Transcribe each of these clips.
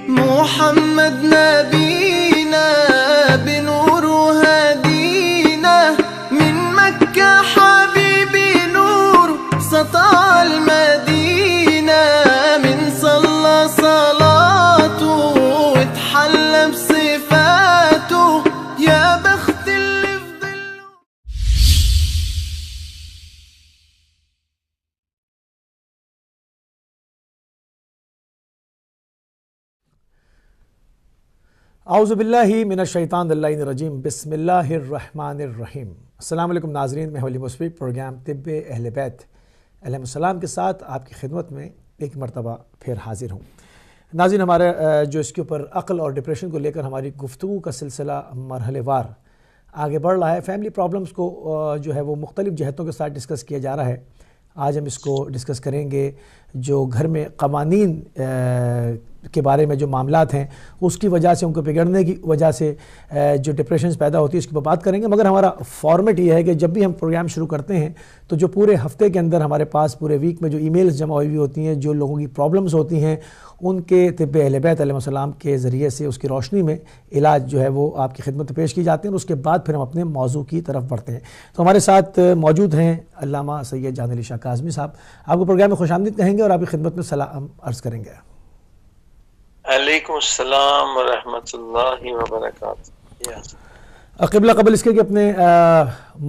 محمد نبينا بنور هدينا من مكة حبيبي نور سطع المدينة من صلى صلاته واتحلى بصفاته يا بخت اللي في ظله. اعوذ باللہ من الشیطان الرجیم بسم اللہ الرحمن الرحیم۔ السلام علیکم ناظرین، میں ولی مصفی پروگرام طب اہل بیت علیہ السلام کے ساتھ آپ کی خدمت میں ایک مرتبہ پھر حاضر ہوں۔ ناظرین، ہمارے جو اس کے اوپر عقل اور ڈپریشن کو لے کر ہماری گفتگو کا سلسلہ مرحلے وار آگے بڑھ رہا ہے۔ فیملی پرابلمز کو جو ہے وہ مختلف جہتوں کے ساتھ ڈسکس کیا جا رہا ہے۔ آج ہم اس کو ڈسکس کریں گے جو گھر میں قوانین کے بارے میں جو معاملات ہیں اس کی وجہ سے، ان کو بگڑنے کی وجہ سے جو ڈپریشنز پیدا ہوتی ہے اس کی بات کریں گے۔ مگر ہمارا فارمیٹ یہ ہے کہ جب بھی ہم پروگرام شروع کرتے ہیں تو جو پورے ہفتے کے اندر ہمارے پاس پورے ویک میں جو ای میلز جمع ہوئی ہوتی ہیں، جو لوگوں کی پرابلمز ہوتی ہیں، ان کے طب اہل بیت علیہ السلام کے ذریعے سے اس کی روشنی میں علاج جو ہے وہ آپ کی خدمت میں پیش کی جاتے ہیں، اور اس کے بعد پھر ہم اپنے موضوع کی طرف بڑھتے ہیں۔ تو ہمارے ساتھ موجود ہیں علامہ سید جان علی شاہ کاظمی صاحب۔ آپ کو پروگرام میں خوش آمدید کہیں گے اور آپ کی خدمت میں سلام عرض کریں گے۔ علیکم السلام ورحمۃ اللہ وبرکاتہ۔ قبل اس کے کہ اپنے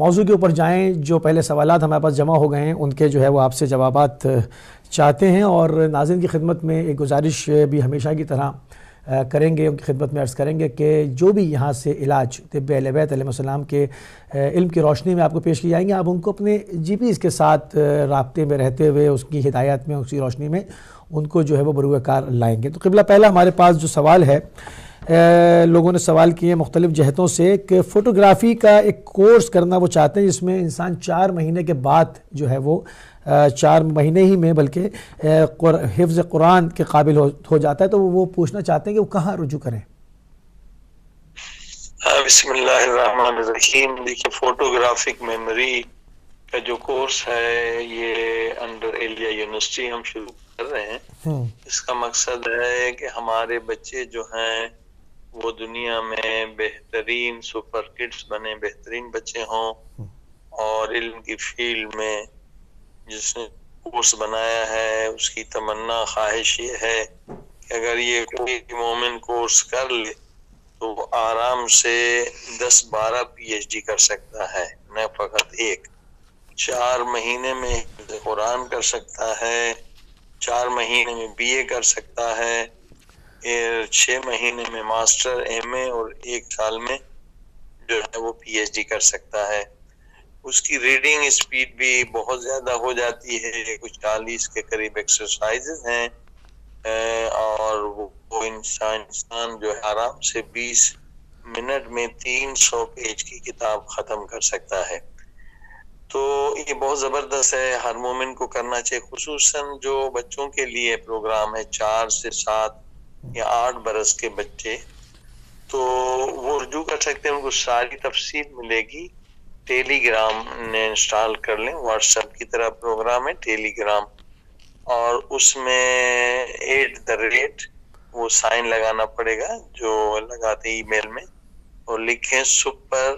موضوع کے اوپر جائیں، جو پہلے سوالات ہمارے پاس جمع ہو گئے ہیں ان کے جو ہے وہ آپ سے جوابات چاہتے ہیں، اور ناظرین کی خدمت میں ایک گزارش بھی ہمیشہ کی طرح کریں گے، ان کی خدمت میں عرض کریں گے کہ جو بھی یہاں سے علاج طب اہل بیت علیہ السلام کے علم کی روشنی میں آپ کو پیش کی جائیں گے، آپ ان کو اپنے جی پیز کے ساتھ رابطے میں رہتے ہوئے اس کی ہدایات میں، اس کی روشنی میں ان کو جو ہے وہ بروئے کار لائیں گے۔ تو قبلہ پہلا ہمارے پاس جو سوال ہے، لوگوں نے سوال کیے مختلف جہتوں سے کہ فوٹوگرافی کا ایک کورس کرنا وہ چاہتے ہیں جس میں انسان 4 مہینے کے بعد جو ہے وہ 4 مہینے ہی میں بلکہ حفظ قرآن کے قابل ہو جاتا ہے، تو وہ پوچھنا چاہتے ہیں کہ وہ کہاں رجوع کریں؟ بسم اللہ الرحمن الرحیم۔ دیکھیے، فوٹوگرافک میموری کا جو کورس ہے یہ انڈر ایلیا یونیورسٹی ہم شروع کر رہے ہیں۔ اس کا مقصد ہے کہ ہمارے بچے جو ہیں وہ دنیا میں بہترین سپر کڈز بنے، بہترین بچے ہوں، اور علم کی فیلڈ میں جس نے کورس بنایا ہے اس کی تمنا خواہش یہ ہے کہ اگر یہ کوئی مومن کورس کر لے تو وہ آرام سے 10-12 پی ایچ ڈی کر سکتا ہے، نہ فقط ایک۔ 4 مہینے میں قرآن کر سکتا ہے، 4 مہینے میں بی اے کر سکتا ہے، 6 مہینے میں ماسٹر ایم اے، اور 1 سال میں جو ہے وہ پی ایچ ڈی کر سکتا ہے۔ اس کی ریڈنگ اسپیڈ بھی بہت زیادہ ہو جاتی ہے، کچھ 40 کے قریب ایکسرسائزز ہیں، اور وہ انسان جو ہے آرام سے 20 منٹ میں 300 پیج کی کتاب ختم کر سکتا ہے۔ تو یہ بہت زبردست ہے، ہر مومن کو کرنا چاہیے، خصوصاً جو بچوں کے لیے پروگرام ہے 4 سے 7 یا 8 برس کے بچے، تو وہ رجوع کر سکتے ہیں۔ ان کو ساری تفصیل ملے گی، ٹیلی گرام نے انسٹال کر لیں، واٹس ایپ کی طرح پروگرام ہے ٹیلی گرام، اور اس میں 8 وہ سائن لگانا پڑے گا جو لگاتے ای میل میں، اور لکھیں سپر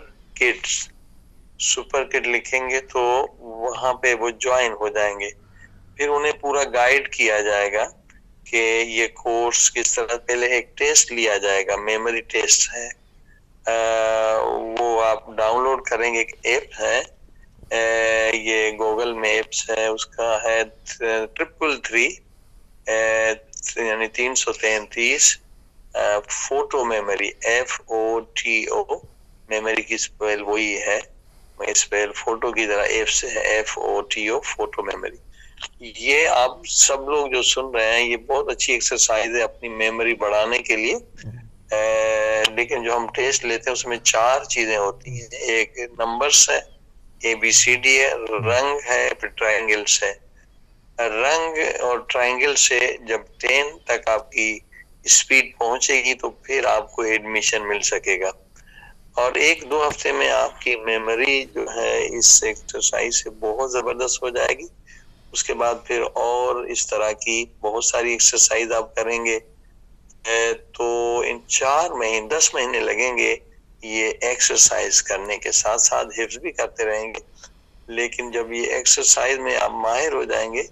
کڈ لکھیں گے تو وہاں پہ وہ جوائن ہو جائیں گے۔ پھر انہیں پورا گائیڈ کیا جائے گا کہ یہ کورس کس طرح، پہلے ایک ٹیسٹ لیا جائے گا، میموری ٹیسٹ ہے، وہ آپ ڈاؤن لوڈ کریں گے، ایک ایپ ہے، یہ گوگل میں ایپس ہے، اس کا ہے 333 یعنی 333 فوٹو میموری، FOTO میموری کی اسپیل وہی ہے، اسپیل فوٹو کی طرح ایپ سے ہے، FOTO فوٹو میموری۔ یہ آپ سب لوگ جو سن رہے ہیں، یہ بہت اچھی ایکسرسائز ہے اپنی میموری بڑھانے کے لیے۔ لیکن جو ہم ٹیسٹ لیتے ہیں اس میں 4 چیزیں ہوتی ہیں، ایک نمبرز ہے، ABCD ہے، رنگ ہے، پھر ٹرائنگلز ہے۔ رنگ اور ٹرائنگل سے جب 10 تک آپ کی اسپیڈ پہنچے گی تو پھر آپ کو ایڈمیشن مل سکے گا، اور 1-2 ہفتے میں آپ کی میموری جو ہے اس ایکسرسائز سے بہت زبردست ہو جائے گی۔ اس کے بعد پھر اور اس طرح کی بہت ساری ایکسرسائز آپ کریں گے تو ان 10 مہینے لگیں گے یہ ایکسرسائز کرنے کے ساتھ ساتھ حفظ بھی کرتے رہیں گے. لیکن جب یہ ایکسرسائز میں آپ ماہر ہو جائیں گے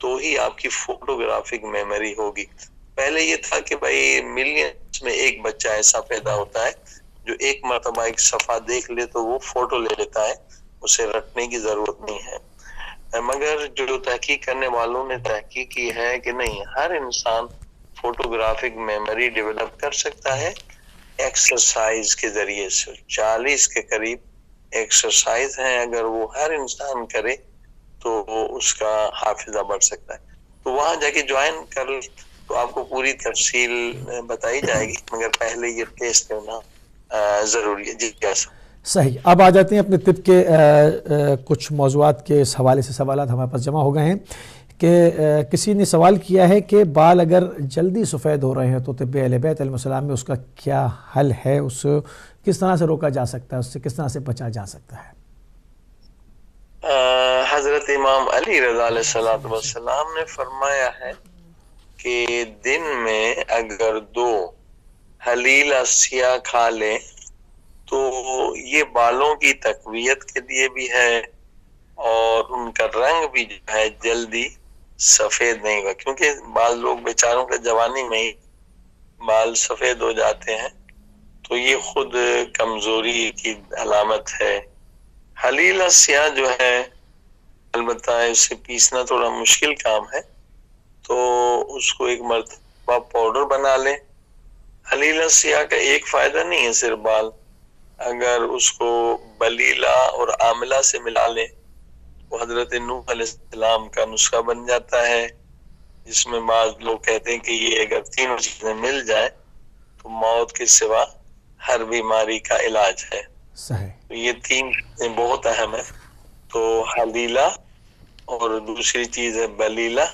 تو ہی آپ کی فوٹوگرافک میموری ہوگی. پہلے یہ تھا کہ بھائی ملینز میں ایک بچہ ایسا پیدا ہوتا ہے جو ایک مرتبہ ایک صفحہ دیکھ لے تو وہ فوٹو لے لیتا ہے, اسے رٹنے کی ضرورت نہیں ہے. مگر جو تحقیق کرنے والوں نے تحقیق کی ہے کہ نہیں, ہر انسان فوٹوگرافک میموری ڈیولپ کر سکتا ہے ایکسرسائز کے ذریعے سے. 40 کے قریب ایکسرسائز ہیں, اگر وہ ہر انسان کرے تو اس کا حافظہ بڑھ سکتا ہے. تو وہاں جا کے جوائن کر لیں تو آپ کو پوری تفصیل بتائی جائے گی, مگر پہلے یہ ٹیسٹ کرنا ضروری ہے. جی کیسا صحیح. اب آ جاتے ہیں اپنے طب کے کچھ موضوعات کے حوالے سے. سوالات ہمارے پاس جمع ہو گئے ہیں کہ کسی نے سوال کیا ہے کہ بال اگر جلدی سفید ہو رہے ہیں تو طب اہل بیت علیہ السلام میں اس کا کیا حل ہے, اس کس طرح سے روکا جا سکتا ہے, اس سے کس طرح سے بچا جا سکتا ہے؟ حضرت امام علی رضا علیہ السلام نے فرمایا ہے کہ دن میں اگر 2 حلیلہ سیاہ کھا لیں تو یہ بالوں کی تقویت کے لیے بھی ہے اور ان کا رنگ بھی جو ہے جلدی سفید نہیں ہوگا, کیونکہ بعض لوگ بیچاروں کے جوانی میں ہی بال سفید ہو جاتے ہیں تو یہ خود کمزوری کی علامت ہے. حلیلہ سیاہ جو ہے البتہ اسے پیسنا تھوڑا مشکل کام ہے, تو اس کو ایک مرتبہ پاؤڈر بنا لیں. حلیلہ سیاہ کا ایک فائدہ نہیں ہے صرف بال, اگر اس کو بلیلہ اور آملہ سے ملا لیں وہ حضرت نوح علیہ السلام کا نسخہ بن جاتا ہے, جس میں بعض لوگ کہتے ہیں کہ یہ اگر 3 چیزیں مل جائیں تو موت کے سوا ہر بیماری کا علاج ہے. صحیح. یہ 3 چیزیں بہت اہم ہیں. تو حلیلہ اور دوسری چیز ہے بلیلہ,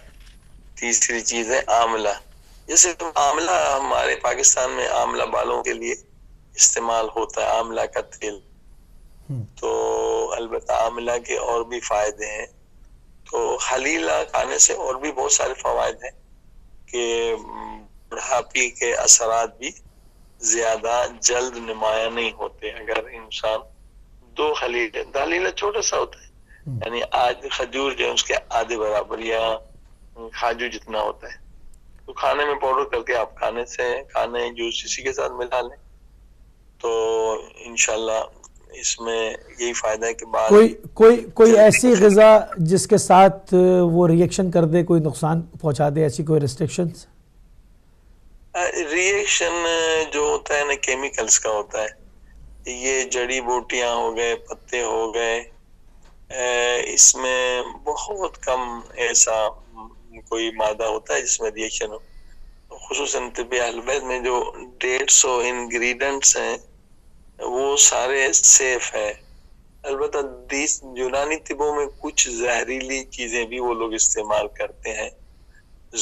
تیسری چیز ہے آملہ. جیسے آملہ ہمارے پاکستان میں آملہ بالوں کے لیے استعمال ہوتا ہے, آملہ کا تیل, تو البتہ آملہ کے اور بھی فائدے ہیں. تو حلیلہ کھانے سے اور بھی بہت سارے فوائد ہیں کہ بڑھاپی کے اثرات بھی زیادہ جلد نمایاں نہیں ہوتے. اگر انسان 2 حلیلہ چھوٹا سا ہوتا ہے, یعنی آج کھجور جو ہے اس کے آدھے برابر یا کھاجو جتنا ہوتا ہے, تو کھانے میں پاؤڈر کر کے آپ کھانے جوس اسی کے ساتھ ملا لیں تو انشاءاللہ اس میں یہی فائدہ ہے کہ کوئی ایسی غذا جس کے ساتھ وہ ریئیکشن کر دے, کوئی نقصان پہنچا دے, ایسی کوئی ریسٹرکشنز؟ ریئیکشن جو ہوتا ہے نا کیمیکلز کا ہوتا ہے, یہ جڑی بوٹیاں ہو گئے, پتے ہو گئے, اس میں بہت کم ایسا کوئی مادہ ہوتا ہے جس میں ریئیکشن ہو. خصوصاً طب اہل بیت میں جو 150 انگریڈینٹس ہیں وہ سارے سیف ہے. البتہ یونانی طبوں میں کچھ زہریلی چیزیں بھی وہ لوگ استعمال کرتے ہیں,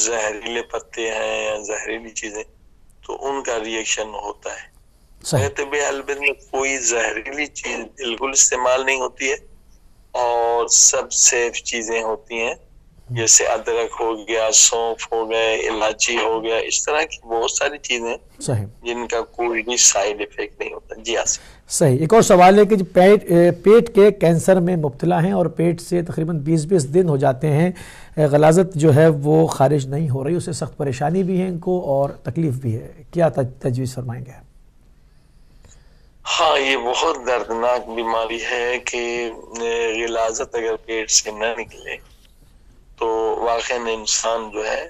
زہریلے پتے ہیں یا زہریلی چیزیں, تو ان کا ریئیکشن ہوتا ہے. طب اہل بیت میں کوئی زہریلی چیز بالکل استعمال نہیں ہوتی ہے اور سب سیف چیزیں ہوتی ہیں, جیسے ادرک ہو گیا, سونف ہو گئے, الائچی ہو گیا, اس طرح کی بہت ساری چیزیں جن کا کوئی بھی سائیڈ ایفیکٹ نہیں ہوتا. جی ہاں صحیح. ایک اور سوال ہے کہ پیٹ کے کینسر میں مبتلا ہیں اور پیٹ سے تقریباً 20 دن ہو جاتے ہیں, غلاظت جو ہے وہ خارج نہیں ہو رہی, اسے سخت پریشانی بھی ہے ان کو اور تکلیف بھی ہے, کیا تجویز فرمائیں گے؟ ہاں, یہ بہت دردناک بیماری ہے کہ غلاظت اگر پیٹ سے نہ نکلے تو واقعی انسان جو ہے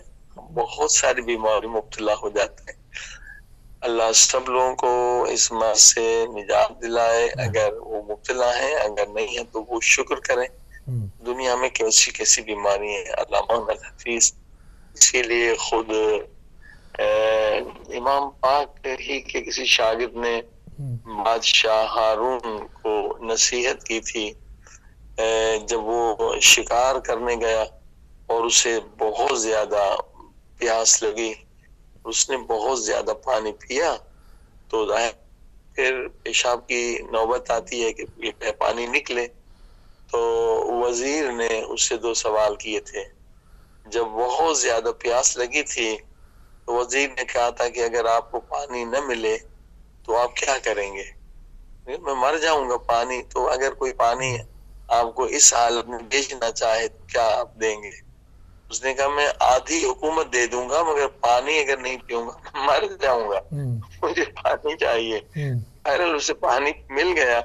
بہت ساری بیماری مبتلا ہو جاتا ہے. اللہ سب لوگوں کو اس مرض سے نجات دلائے, اگر وہ مبتلا ہیں, اگر نہیں ہے تو وہ شکر کریں. دنیا میں کیسی کیسی بیماری ہیں, علامہ الحفیظ. اسی لیے خود امام پاک ہی کے کسی شاگرد نے بادشاہ ہارون کو نصیحت کی تھی جب وہ شکار کرنے گیا اور اسے بہت زیادہ پیاس لگی, اس نے بہت زیادہ پانی پیا تو پھر پیشاب کی نوبت آتی ہے کہ پانی نکلے. تو وزیر نے اس سے 2 سوال کیے تھے. جب بہت زیادہ پیاس لگی تھی تو تو وزیر نے کہا تھا کہ اگر آپ کو پانی نہ ملے تو آپ کیا کریں گے؟ میں مر جاؤں گا پانی، تو اگر کوئی پانی آپ کو اس حالت میں بیچنا چاہے تو کیا آپ دیں گے؟ اس نے کہا میں آدھی حکومت دے دوں گا مگر پانی اگر نہیں پیوں گا مر جاؤں گا، مجھے پانی چاہیے۔ بہرحال اسے پانی مل گیا،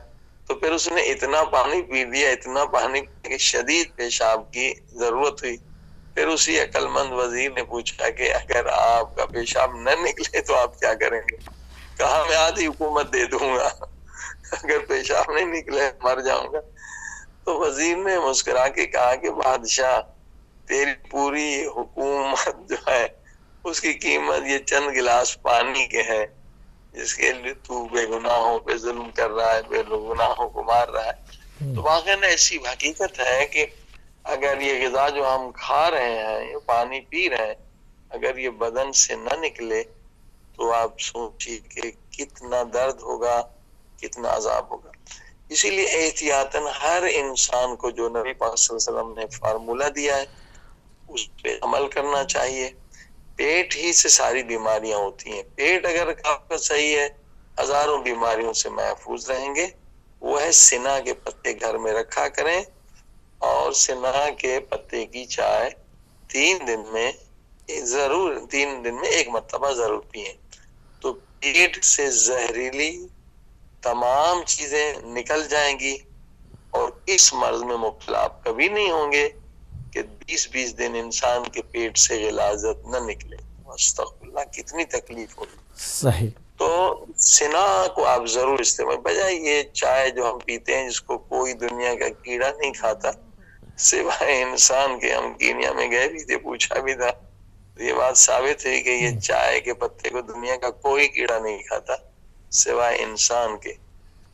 تو پھر اس نے اتنا پانی پی دیا، اتنا پانی کہ شدید پیشاب کی ضرورت ہوئی۔ پھر اسی عقل مند وزیر نے پوچھا کہ اگر آپ کا پیشاب نہ نکلے تو آپ کیا کریں گے؟ کہا میں آدھی حکومت دے دوں گا، اگر پیشاب نہیں نکلے مر جاؤں گا۔ تو وزیر نے مسکرا کے کہا کہ بادشاہ، تیری پوری حکومت جو ہے اس کی قیمت یہ چند گلاس پانی کے ہے، جس کے لیے تو بے گناہوں پہ ظلم کر رہا ہے، بے گناہوں کو مار رہا ہے۔ تو واقعی ایسی حقیقت ہے کہ اگر یہ غذا جو ہم کھا رہے ہیں، یہ پانی پی رہے ہیں، اگر یہ بدن سے نہ نکلے تو آپ سوچیے کہ کتنا درد ہوگا، کتنا عذاب ہوگا۔ اسی لیے احتیاطاً ہر انسان کو جو نبی پاک صلی اللہ علیہ وسلم نے فارمولہ دیا ہے اس پہ عمل کرنا چاہیے۔ پیٹ ہی سے ساری بیماریاں ہوتی ہیں، پیٹ اگر آپ کا صحیح ہے ہزاروں بیماریوں سے محفوظ رہیں گے۔ وہ ہے سنا کے پتے گھر میں رکھا کریں، اور سنا کے پتے کی چائے 3 دن میں ایک مرتبہ ضرور پئیں، تو پیٹ سے زہریلی تمام چیزیں نکل جائیں گی، اور اس مرض میں مبتلا آپ کبھی نہیں ہوں گے کہ 20 دن انسان کے پیٹ سے غلاظت نہ نکلے۔ استغفر اللہ، کتنی تکلیف ہوگی۔ صحیح۔ تو سنا کو آپ ضرور استعمال، بجائے یہ چائے جو ہم پیتے ہیں جس کو کوئی دنیا کا کیڑا نہیں کھاتا سوائے انسان کے۔ ہم کینیا میں گئے بھی تھے، پوچھا بھی تھا، یہ بات ثابت ہے کہ یہ چائے کے پتے کو دنیا کا کوئی کیڑا نہیں کھاتا سوائے انسان کے۔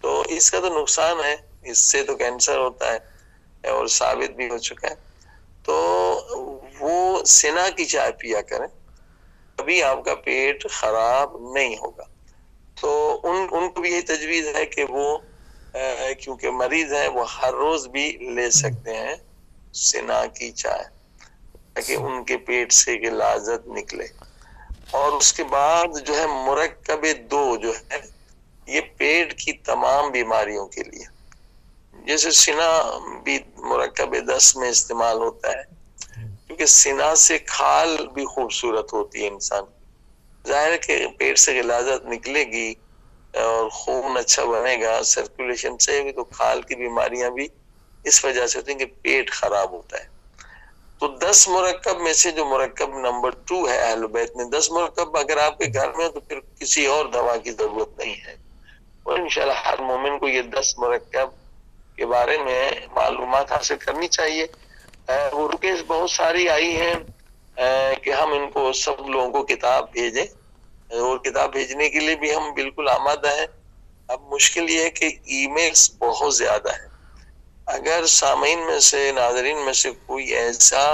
تو اس کا تو نقصان ہے، اس سے تو کینسر ہوتا ہے اور ثابت بھی ہو چکا ہے۔ تو وہ سنا کی چائے پیا کریں، کبھی آپ کا پیٹ خراب نہیں ہوگا۔ تو ان کو بھی یہی تجویز ہے کہ وہ کیونکہ مریض ہیں وہ ہر روز بھی لے سکتے ہیں سنا کی چائے، تاکہ ان کے پیٹ سے غلاظت نکلے۔ اور اس کے بعد جو ہے مرکب 2 جو ہے یہ پیٹ کی تمام بیماریوں کے لیے، جیسے سنا بھی مرکب 10 میں استعمال ہوتا ہے، کیونکہ سنا سے کھال بھی خوبصورت ہوتی ہے انسان کی۔ ظاہر ہے کہ پیٹ سے غلاظت نکلے گی اور خون اچھا بنے گا، سرکولیشن سے بھی، تو کھال کی بیماریاں بھی اس وجہ سے ہوتی ہیں کہ پیٹ خراب ہوتا ہے۔ تو 10 مرکب میں سے جو مرکب نمبر 2 ہے اہل بیت میں، 10 مرکب اگر آپ کے گھر میں ہو تو پھر کسی اور دوا کی ضرورت نہیں ہے، اور انشاءاللہ ہر مومن کو یہ 10 مرکب کے بارے میں معلومات حاصل کرنی چاہیے۔ وہ رکیز بہت ساری آئی ہیں کہ ہم ان کو سب لوگوں کو کتاب بھیجیں، اور کتاب بھیجنے کے لیے بھی ہم بالکل آمادہ ہیں۔ اب مشکل یہ ہے کہ ای میلز بہت زیادہ ہے۔ اگر سامعین میں سے، ناظرین میں سے کوئی ایسا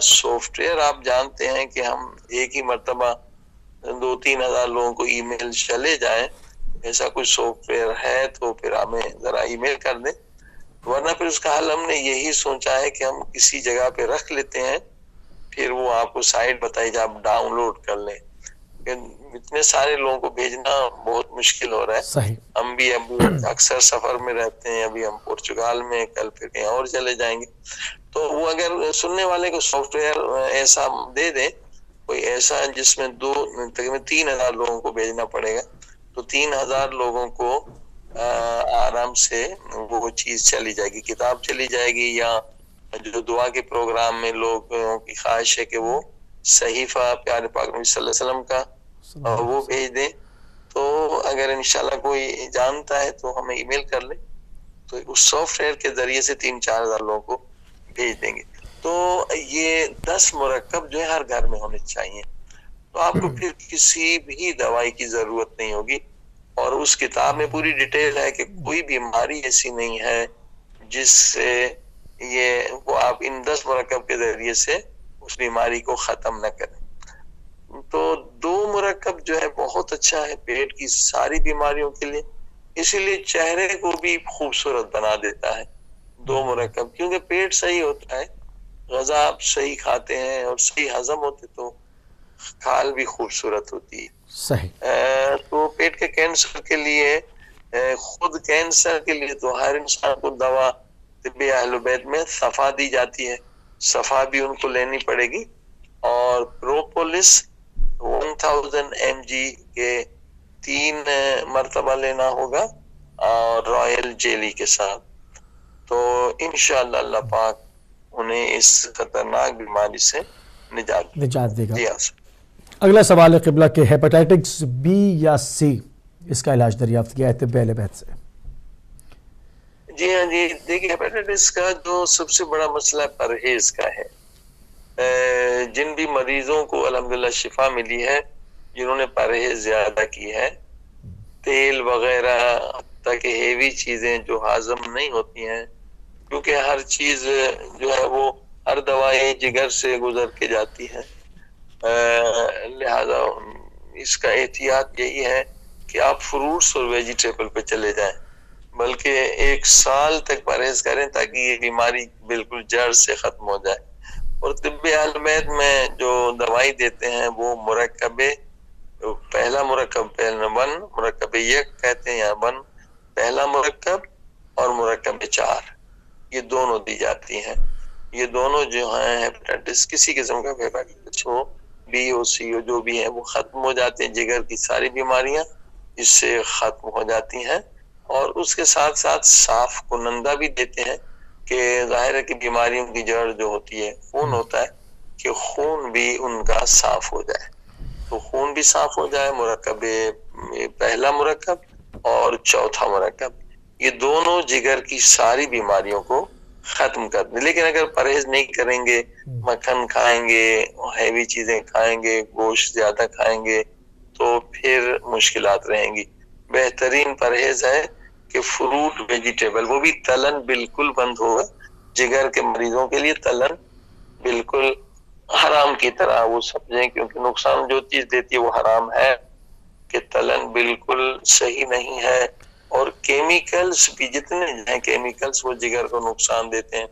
سافٹ ویئر آپ جانتے ہیں کہ ہم ایک ہی مرتبہ 2-3 ہزار لوگوں کو ای میل چلے جائیں، ایسا کوئی سافٹ ویئر ہے تو پھر ہمیں ذرا ای میل کر دیں، ورنہ پھر اس کا حل ہم نے یہی سوچا ہے کہ ہم کسی جگہ پہ رکھ لیتے ہیں، پھر وہ آپ کو سائٹ بتائی جائے، آپ ڈاؤن لوڈ کر لیں۔ اتنے سارے لوگوں کو بھیجنا بہت مشکل ہو رہا ہے۔ صحیح۔ ہم بھی اب اکثر سفر میں رہتے ہیں، ابھی ہم پرتگال میں، کل پھر کہیں اور چلے جائیں گے، تو وہ اگر سننے والے کو سافٹ ویئر ایسا دے دیں، کوئی ایسا جس میں تقریباً 3,000 لوگوں کو بھیجنا پڑے گا، تو 3,000 لوگوں کو آرام سے وہ چیز چلی جائے گی، کتاب چلی جائے گی، یا جو دعا کے پروگرام میں لوگوں کی خواہش ہے کہ وہ صحیفہ پیارے پاک نبی صلی اللہ علیہ وسلم کا وہ بھیج دیں، تو اگر انشاءاللہ کوئی جانتا ہے تو ہمیں ای میل کر لیں، تو اس سافٹ ویئر کے ذریعے سے 3-4 ہزار لوگوں کو بھیج دیں گے۔ تو یہ 10 مرکب جو ہے ہر گھر میں ہونے چاہیے، تو آپ کو پھر کسی بھی دوائی کی ضرورت نہیں ہوگی۔ اور اس کتاب میں پوری ڈیٹیل ہے کہ کوئی بیماری ایسی نہیں ہے جس سے وہ آپ ان 10 مرکب کے ذریعے سے اس بیماری کو ختم نہ کریں۔ تو 2 مرکب جو ہے بہت اچھا ہے پیٹ کی ساری بیماریوں کے لیے، اسی لیے چہرے کو بھی خوبصورت بنا دیتا ہے 2 مرکب، کیونکہ پیٹ صحیح ہوتا ہے، غذا آپ صحیح کھاتے ہیں اور صحیح ہضم ہوتے تو کھال بھی خوبصورت ہوتی ہے. صحیح. تو پیٹ کے کینسر کے لیے خود کینسر کے لیے تو ہر انسان کو دوا طب اہل بیت میں صفا دی جاتی ہے, صفا بھی ان کو لینی پڑے گی, اور پروپولس 1000 mg کے 3 مرتبہ لینا ہوگا اور رائل جیلی کے ساتھ. تو انشاءاللہ اللہ پاک انہیں اس خطرناک بیماری سے نجات دے گا. جی. اگلا سوال ہے قبلہ کہ ہیپاٹائٹس بی یا سی اس کا علاج دریافت کیا ہے طب اہل بیت سے. جی ہاں جی, دیکھیے ہیپاٹائٹس کا جو سب سے بڑا مسئلہ پرہیز کا ہے. جن بھی مریضوں کو الحمدللہ شفا ملی ہے, جنہوں نے پرہیز زیادہ کی ہے, تیل وغیرہ تاکہ ہیوی چیزیں جو ہاضم نہیں ہوتی ہیں, کیونکہ ہر چیز جو ہے وہ ہر دوائی جگر سے گزر کے جاتی ہے, لہذا اس کا احتیاط یہی ہے کہ آپ فروٹس اور ویجیٹیبل پہ چلے جائیں, بلکہ 1 سال تک پرہیز کریں تاکہ یہ بیماری بالکل جڑ سے ختم ہو جائے. اور طب اہل بیت میں جو دوائی دیتے ہیں وہ مرکب, پہلا مرکب پہلا 1 مرکب 1 کہتے ہیں یا 1 پہلا مرکب اور مرکب 4, یہ دونوں دی جاتی ہیں. یہ دونوں جو ہیں ہیپاٹائٹس, کسی قسم کا ہیپاٹائٹس ہو, بی ہو سی ہو, جو بھی ہے وہ ختم ہو جاتے ہیں. جگر کی ساری بیماریاں اس سے ختم ہو جاتی ہیں, اور اس کے ساتھ ساتھ صاف کنندہ بھی دیتے ہیں کہ ظاہر ہے کہ بیماریوں کی جڑ جو ہوتی ہے خون ہوتا ہے, کہ خون بھی ان کا صاف ہو جائے. تو خون بھی صاف ہو جائے, مرکب پہلا مرکب اور چوتھا مرکب, یہ دونوں جگر کی ساری بیماریوں کو ختم کر دیں. لیکن اگر پرہیز نہیں کریں گے, مکھن کھائیں گے, ہیوی چیزیں کھائیں گے, گوشت زیادہ کھائیں گے, تو پھر مشکلات رہیں گی. بہترین پرہیز ہے کہ فروٹ ویجیٹیبل, وہ بھی تلن بالکل بند ہوگا. جگر کے مریضوں کے لیے تلن بالکل حرام کی طرح وہ سمجھیں, کیونکہ نقصان جو چیز دیتی ہے وہ حرام ہے, کہ تلن بالکل صحیح نہیں ہے. اور کیمیکلز بھی جتنے ہیں کیمیکلز وہ جگر کو نقصان دیتے ہیں.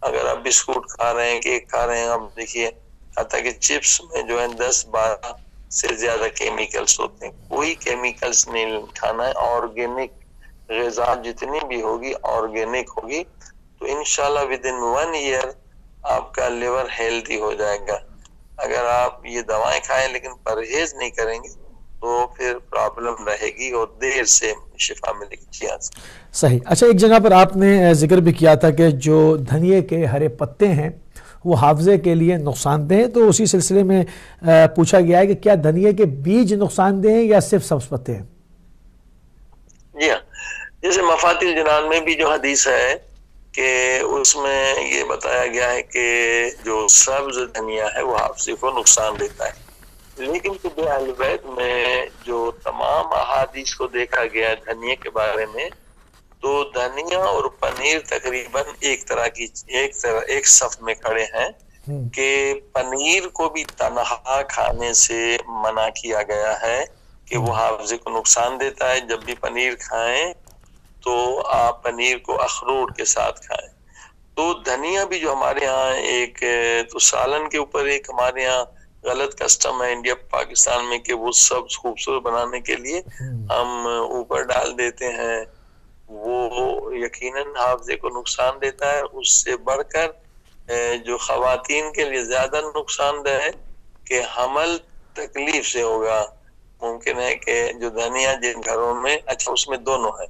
اگر آپ بسکٹ کھا رہے ہیں, کیک کھا رہے ہیں, آپ دیکھیے حتیٰ کہ چپس میں جو ہے 10-12 سے زیادہ کیمیکلز ہوتے ہیں. کوئی کیمیکلز نہیں کھانا ہے. آرگینک غذا جتنی بھی ہوگی آرگینک ہوگی, تو انشاءاللہ within 1 year آپ کا لیور ہیلدی ہو جائے گا. اگر آپ یہ دوائیں کھائیں لیکن پرہیز نہیں کریں گے تو پھر پرابلم رہے گی اور دیر سے شفا ملے گی. جی صحیح. اچھا, ایک جگہ پر آپ نے ذکر بھی کیا تھا کہ جو دھنیے کے ہرے پتے ہیں وہ حافظے کے لیے نقصان دہ ہیں, تو اسی سلسلے میں پوچھا گیا ہے کہ کیا دھنیے کے بیج نقصان دہ ہیں یا صرف سبز پتے ہیں؟ جی ہاں, جیسے مفات الجنان میں بھی جو حدیث ہے کہ اس میں یہ بتایا گیا ہے کہ جو سبز دھنیا ہے وہ حافظے کو نقصان دیتا ہے. لیکن طب اہل بیت میں جو تمام احادیث کو دیکھا گیا ہے دھنیا کے بارے میں, تو دھنیا اور پنیر تقریباً ایک صف میں کھڑے ہیں, کہ پنیر کو بھی تنہا کھانے سے منع کیا گیا ہے کہ وہ حافظے کو نقصان دیتا ہے. جب بھی پنیر کھائیں تو آپ پنیر کو اخروٹ کے ساتھ کھائیں. تو دھنیا بھی جو ہمارے ہاں ایک تو سالن کے اوپر ایک ہمارے ہاں غلط کسٹم ہے انڈیا پاکستان میں, کہ وہ سب خوبصورت بنانے کے لیے ہم اوپر ڈال دیتے ہیں. وہ یقیناً حافظے کو نقصان دیتا ہے. اس سے بڑھ کر جو خواتین کے لیے زیادہ نقصان دہ ہے کہ حمل تکلیف سے ہوگا. ممکن ہے کہ جو دھنیا جن گھروں میں, اچھا اس میں دونوں ہے,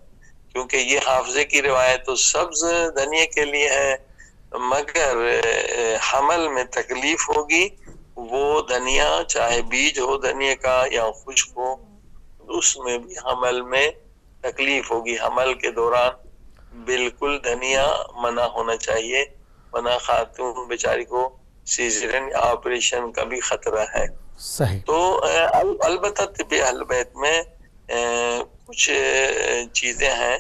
کیونکہ یہ حافظے کی روایت تو سبز دھنیا کے لیے ہے, مگر حمل میں تکلیف ہوگی. وہ دھنیا چاہے بیج ہو دھنیا کا یا خشک ہو, اس میں بھی حمل میں تکلیف ہوگی. حمل کے دوران بالکل دھنیا منع ہونا چاہیے, ورنہ خاتون بیچاری کو سیزرین آپریشن کا بھی خطرہ ہے. صحیح. تو البتہ طب اہل بیت میں کچھ چیزیں ہیں,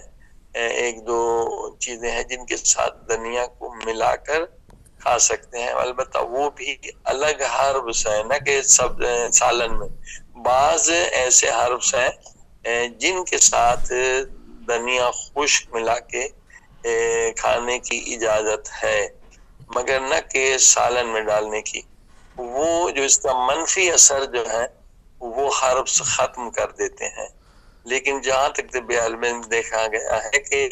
1-2 چیزیں ہیں جن کے ساتھ دھنیا کو ملا کر کھا سکتے ہیں. البتہ وہ بھی الگ ہربس ہیں, نہ کہ سب سالن میں. بعض ایسے ہربس ہیں جن کے ساتھ دھنیا خشک ملا کے کھانے کی اجازت ہے, مگر نہ کہ سالن میں ڈالنے کی. وہ جو اس کا منفی اثر جو ہے وہ ہربس ختم کر دیتے ہیں. لیکن جہاں تک طب عالم میں دیکھا گیا ہے کہ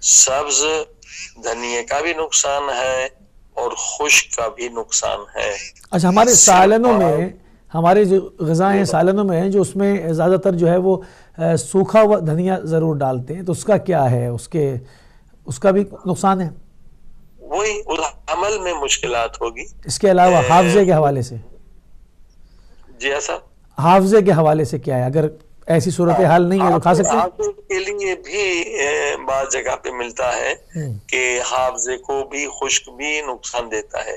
سبز دھنیے کا بھی نقصان ہے اور خشک کا بھی نقصان ہے. اچھا، ہمارے سالنوں میں، ہمارے جو غذائیں ہیں سالنوں میں ہیں، جو اس میں زیادہ تر جو ہے وہ سوکھا ہوا دھنیا ضرور ڈالتے ہیں، تو اس کا کیا ہے؟ اس کا بھی نقصان ہے؟ وہی عمل میں مشکلات ہوگی. اس کے علاوہ حافظے کے حوالے سے؟ جی ایسا حافظے کے حوالے سے کیا ہے؟ اگر ایسی صورتحال نہیں ہے تو کھا سکتے ہیں؟ حافظے کے لیے بھی بعض جگہ پہ ملتا ہے کہ حافظے کو بھی خشک بھی نقصان دیتا ہے،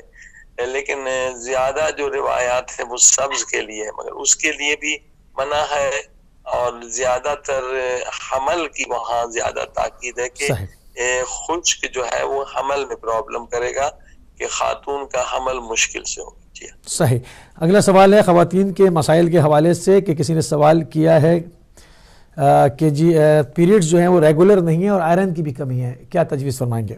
لیکن زیادہ جو روایات ہیں وہ سبز کے لیے ہے، مگر اس کے لیے بھی منع ہے. اور زیادہ تر حمل کی وہاں زیادہ تاکید ہے کہ خشک جو ہے وہ حمل میں پرابلم کرے گا، کہ خاتون کا حمل مشکل سے ہوگا. جی صحیح. اگلا سوال ہے خواتین کے مسائل کے حوالے سے، کہ کسی نے سوال کیا ہے کہ جی پیریڈز جو ہیں وہ ریگولر نہیں ہیں اور آئرن کی بھی کمی ہے، کیا تجویز فرمائیں گے؟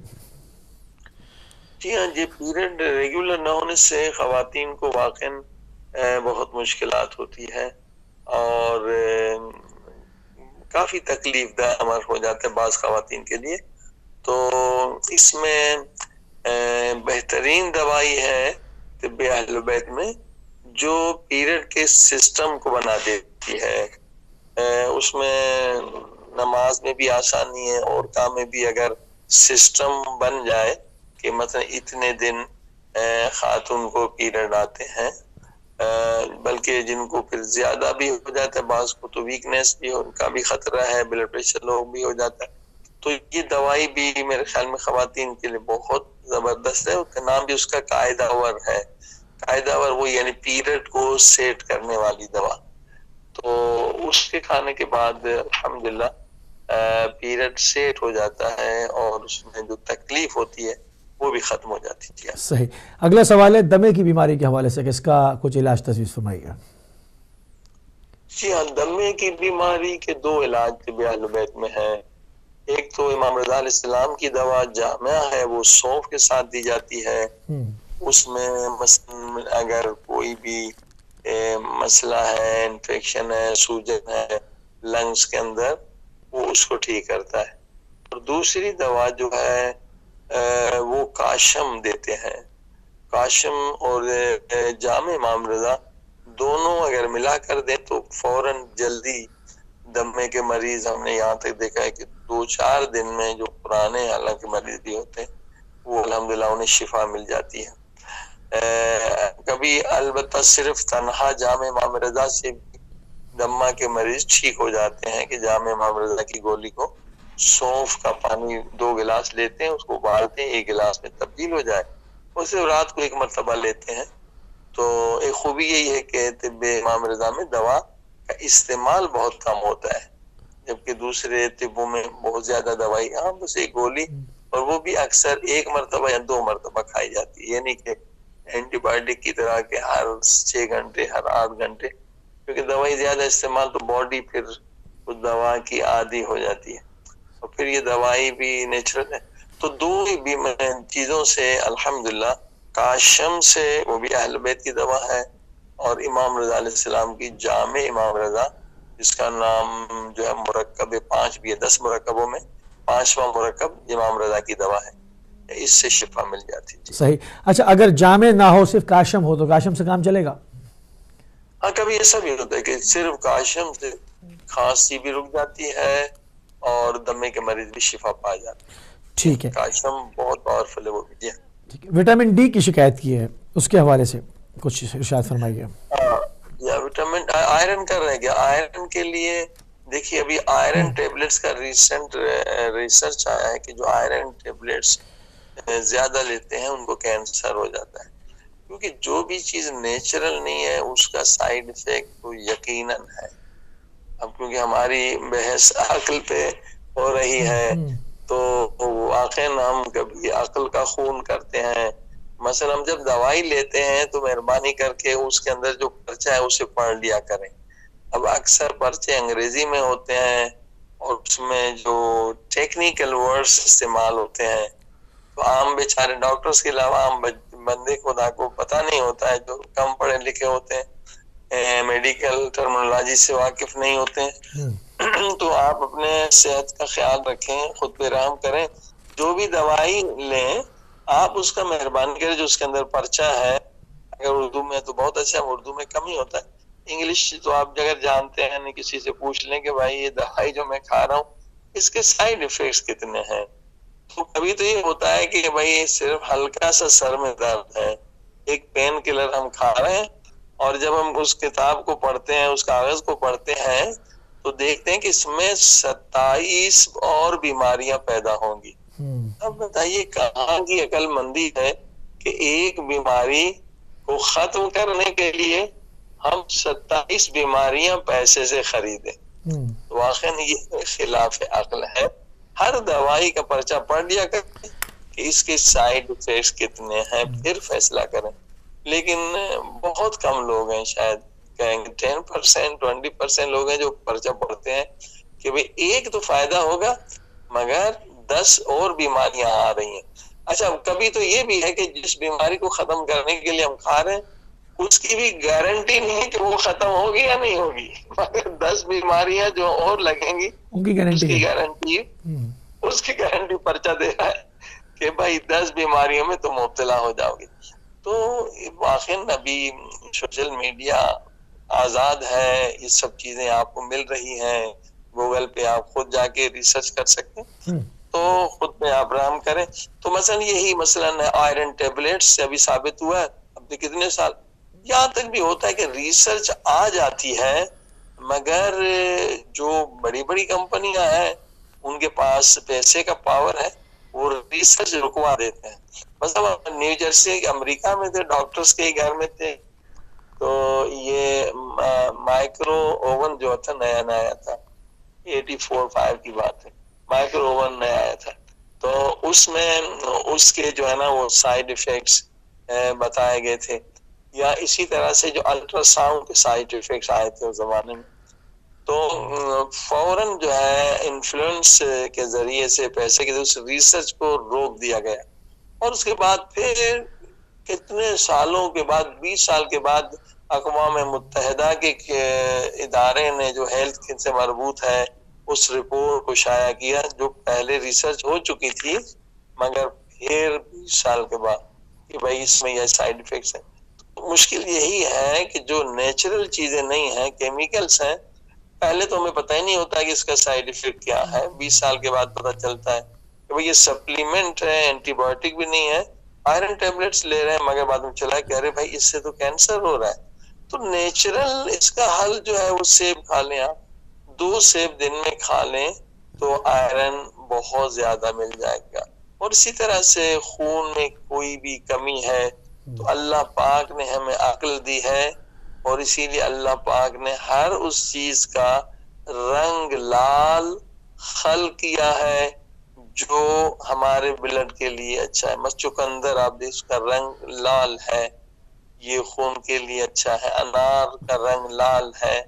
جی ہاں جی، پیریڈ ریگولر نہ ہونے سے خواتین کو واقعاً بہت مشکلات ہوتی ہے اور کافی تکلیف دہ عمل ہو جاتا ہے بعض خواتین کے لیے. تو اس میں بہترین دوائی ہے طب اہل بیت میں جو پیریڈ کے سسٹم کو بنا دیتی ہے. اس میں نماز میں بھی آسانی ہے اور کام میں بھی. اگر سسٹم بن جائے کہ مثلا اتنے دن خاتون کو پیریڈ آتے ہیں، بلکہ جن کو پھر زیادہ بھی ہو جاتا ہے، بعض کو تو ویکنیس بھی ان کا بھی خطرہ ہے، بلڈ پریشر لو بھی ہو جاتا ہے، تو یہ دوائی بھی میرے خیال میں خواتین کے لیے بہت زبردست ہے. اس کا نام بھی اس کا قاعدہ ور ہے. قاعدہ ور وہ یعنی پیریڈ کو سیٹ کرنے والی دوا. تو اس کے کھانے کے بعد الحمدللہ پیریڈ سیٹ ہو جاتا ہے اور اس میں جو تکلیف ہوتی ہے وہ بھی ختم ہو جاتی ہے. صحیح. اگلا سوال ہے دمے کی بیماری کے حوالے سے، کہ اس کا کچھ علاج تجویز فرمائیے. جی ہاں، دمے کی بیماری کے دو علاج طب اہل بیت میں ہیں. ایک تو امام رضا علیہ السلام کی دوا جامعہ ہے، وہ سونف کے ساتھ دی جاتی ہے. اس میں مثلا اگر کوئی بھی مسئلہ ہے، انفیکشن ہے، سوجن ہے لنگز کے اندر، وہ اس کو ٹھیک کرتا ہے. اور دوسری دوا جو ہے وہ کاشم دیتے ہیں. کاشم اور جامع امام رضا دونوں اگر ملا کر دیں تو فوراً جلدی دمے کے مریض، ہم نے یہاں تک دیکھا ہے کہ 2-4 دن میں جو پرانے حالانکہ مریض بھی ہوتے ہیں وہ الحمدللہ انہیں شفا مل جاتی ہے. کبھی البتہ صرف تنہا جامع امام رضا سے دمہ کے مریض ٹھیک ہو جاتے ہیں، کہ جامع امام رضا کی گولی کو سونف کا پانی 2 گلاس لیتے ہیں، اس کو ابالتے ہیں، 1 گلاس میں تبدیل ہو جائے، اسے رات کو 1 مرتبہ لیتے ہیں. تو ایک خوبی یہی ہے کہ طب امام رضا میں دوا کا استعمال بہت کم ہوتا ہے، جبکہ دوسرے طبوں میں بہت زیادہ دوائی، ہاں بس ایک گولی، اور وہ بھی اکثر 1 مرتبہ یا 2 مرتبہ کھائی جاتی ہے، یعنی کہ اینٹی بایوٹک کی طرح کہ ہر 6 گھنٹے ہر 8 گھنٹے، کیونکہ دوائی زیادہ استعمال تو باڈی پھر اس دوا کی عادی ہو جاتی ہے. اور پھر یہ دوائی بھی نیچرل ہے. تو 2 چیزوں سے الحمدللہ، کاشم سے وہ بھی اہل بیت کی دوا ہے، اور امام رضا علیہ السلام کی جامع امام رضا، جس کا نام جو ہے مرکب 5 بھی ہے، 10 مرکبوں میں 5واں مرکب امام رضا کی دوا ہے، اس سے شفا مل جاتی ہے. صحیح. اچھا، اگر جامع نہ ہو صرف کاشم ہو تو کاشم سے کام چلے گا؟ ہاں، کبھی ایسا بھی ہوتا ہے کہ صرف کاشم سے کھانسی بھی رک جاتی ہے اور دمے کے مریض بھی شفا پا جاتے ہیں. ٹھیک ہے. کاشم بہت پاورفل ہے وہ بھی. ٹھیک ہے. وٹامن ڈی کی شکایت کی ہے، اس کے حوالے سے کچھ ارشاد فرمائیے. وٹامن آئرن کر رہے ہیں. آئرن کے لیے دیکھیے ابھی آئرن ٹیبلٹس کا ریسنٹ ریسرچ آیا ہے کہ جو آئرن ٹیبلٹس زیادہ لیتے ہیں ان کو کینسر ہو جاتا ہے، کیونکہ جو بھی چیز نیچرل نہیں ہے اس کا سائیڈ افیکٹ تو یقیناً ہے. اب کیونکہ ہماری بحث عقل پہ ہو رہی ہے تو واقعاً ہم کبھی عقل کا خون کرتے ہیں. مثلا ہم جب دوائی لیتے ہیں تو مہربانی کر کے اس کے اندر جو پرچہ ہے اسے پڑھ لیا کریں. اب اکثر پرچے انگریزی میں ہوتے ہیں اور اس میں جو ٹیکنیکل ورڈز استعمال ہوتے ہیں تو عام بیچارے ڈاکٹرز کے علاوہ عام بندے خدا کو پتہ نہیں ہوتا ہے، جو کم پڑھے لکھے ہوتے ہیں، میڈیکل ٹرمینالوجی سے واقف نہیں ہوتے ہیں، تو آپ اپنے صحت کا خیال رکھیں، خود پہ رحم کریں، جو بھی دوائی لیں آپ اس کا مہربانی کریں جو اس کے اندر پرچہ ہے، اگر اردو میں تو بہت اچھا، اردو میں کم ہی ہوتا ہے، انگلش تو آپ اگر جانتے ہیں نہیں کسی سے پوچھ لیں کہ بھائی یہ دوائی جو میں کھا رہا ہوں اس کے سائیڈ ایفیکٹس کتنے ہیں. تو کبھی تو یہ ہوتا ہے کہ بھائی صرف ہلکا سا سر میں درد ہے، ایک پین کلر ہم کھا رہے ہیں، اور جب ہم اس کتاب کو پڑھتے ہیں، اس کاغذ کو پڑھتے ہیں تو دیکھتے ہیں کہ اس میں 27 اور بیماریاں پیدا ہوں گی. اب بتائیے کہاں کی عقل مندی ہے کہ ایک بیماری کو ختم کرنے کے لیے ہم 27 بیماریاں پیسے سے خریدیں. واقعا یہ خلاف عقل ہے. ہر دوائی کا پرچہ پڑھ لیا کریں کہ اس کے سائیڈ ایفیکٹس کتنے ہیں، پھر فیصلہ کریں. لیکن بہت کم لوگ ہیں، شاید کہیں گے 10% 20% لوگ ہیں جو پرچہ پڑھتے ہیں کہ بھئی ایک تو فائدہ ہوگا مگر 10 اور بیماریاں آ رہی ہیں. اچھا کبھی تو یہ بھی ہے کہ جس بیماری کو ختم کرنے کے لیے ہم کھا رہے ہیں اس کی بھی گارنٹی نہیں ہے کہ وہ ختم ہوگی یا نہیں ہوگی، مگر 10 بیماریاں جو اور لگیں گی اس کی گارنٹی پرچہ دے رہا ہے کہ بھائی 10 بیماریوں میں تم مبتلا ہو جاؤ گے. تو واقعی ابھی سوشل میڈیا آزاد ہے، یہ سب چیزیں آپ کو مل رہی ہیں، گوگل پہ آپ خود جا کے ریسرچ کر سکتے ہیں، تو خود پہ آپ رحم کریں. تو مثلا یہی مثلا آئرن ٹیبلیٹس سے ابھی ثابت ہوا ہے، اب کتنے سال یہاں تک بھی ہوتا ہے کہ ریسرچ آ جاتی ہے مگر جو بڑی بڑی کمپنیاں ہیں ان کے پاس پیسے کا پاور ہے، وہ ریسرچ رکوا دیتے ہیں. مثلا نیو جرسی امریکہ میں تھے، ڈاکٹرز کے گھر میں تھے، تو یہ مائکرو اوون جو تھا نیا نیا تھا، 84-85 کی بات ہے، مائکرو اوون نیا آیا تھا، تو اس میں اس کے جو ہے نا وہ سائیڈ ایفیکٹس بتائے گئے تھے. یا اسی طرح سے جو الٹرا ساؤنڈ کے سائیڈ ایفیکٹس آئے تھے اس زمانے میں، تو فوراً جو ہے انفلوئنس کے ذریعے سے پیسے کے ذریعے سے ریسرچ کو روک دیا گیا. اور اس کے بعد پھر کتنے سالوں کے بعد، 20 سال کے بعد، اقوام متحدہ کے ادارے نے جو ہیلتھ سے مربوط ہے اس رپورٹ کو شائع کیا جو پہلے ریسرچ ہو چکی تھی مگر پھر 20 سال کے بعد کہ بھائی اس میں یہ سائیڈ ایفیکٹس ہیں. مشکل یہی ہے کہ جو نیچرل چیزیں نہیں ہیں، کیمیکلز ہیں، پہلے تو ہمیں پتہ ہی نہیں ہوتا کہ اس کا سائیڈ ایفیکٹ کیا ہے، 20 سال کے بعد پتہ چلتا ہے کہ بھئی یہ سپلیمنٹ ہے، اینٹی بایوٹک بھی نہیں ہے، آئرن ٹیبلٹس لے رہے ہیں مگر بعد میں چلا کہ ارے بھائی اس سے تو کینسر ہو رہا ہے. تو نیچرل اس کا حل جو ہے وہ سیب کھا لیں، آپ 2 سیب دن میں کھا لیں تو آئرن بہت زیادہ مل جائے گا. اور اسی طرح سے خون میں کوئی بھی کمی ہے تو اللہ پاک نے ہمیں عقل دی ہے، اور اسی لیے اللہ پاک نے ہر اس چیز کا رنگ لال خلق کیا ہے جو ہمارے بلڈ کے لیے اچھا ہے. چقندر آپ دیکھ، اس کا رنگ لال ہے، یہ خون کے لیے اچھا ہے. انار کا رنگ لال ہے،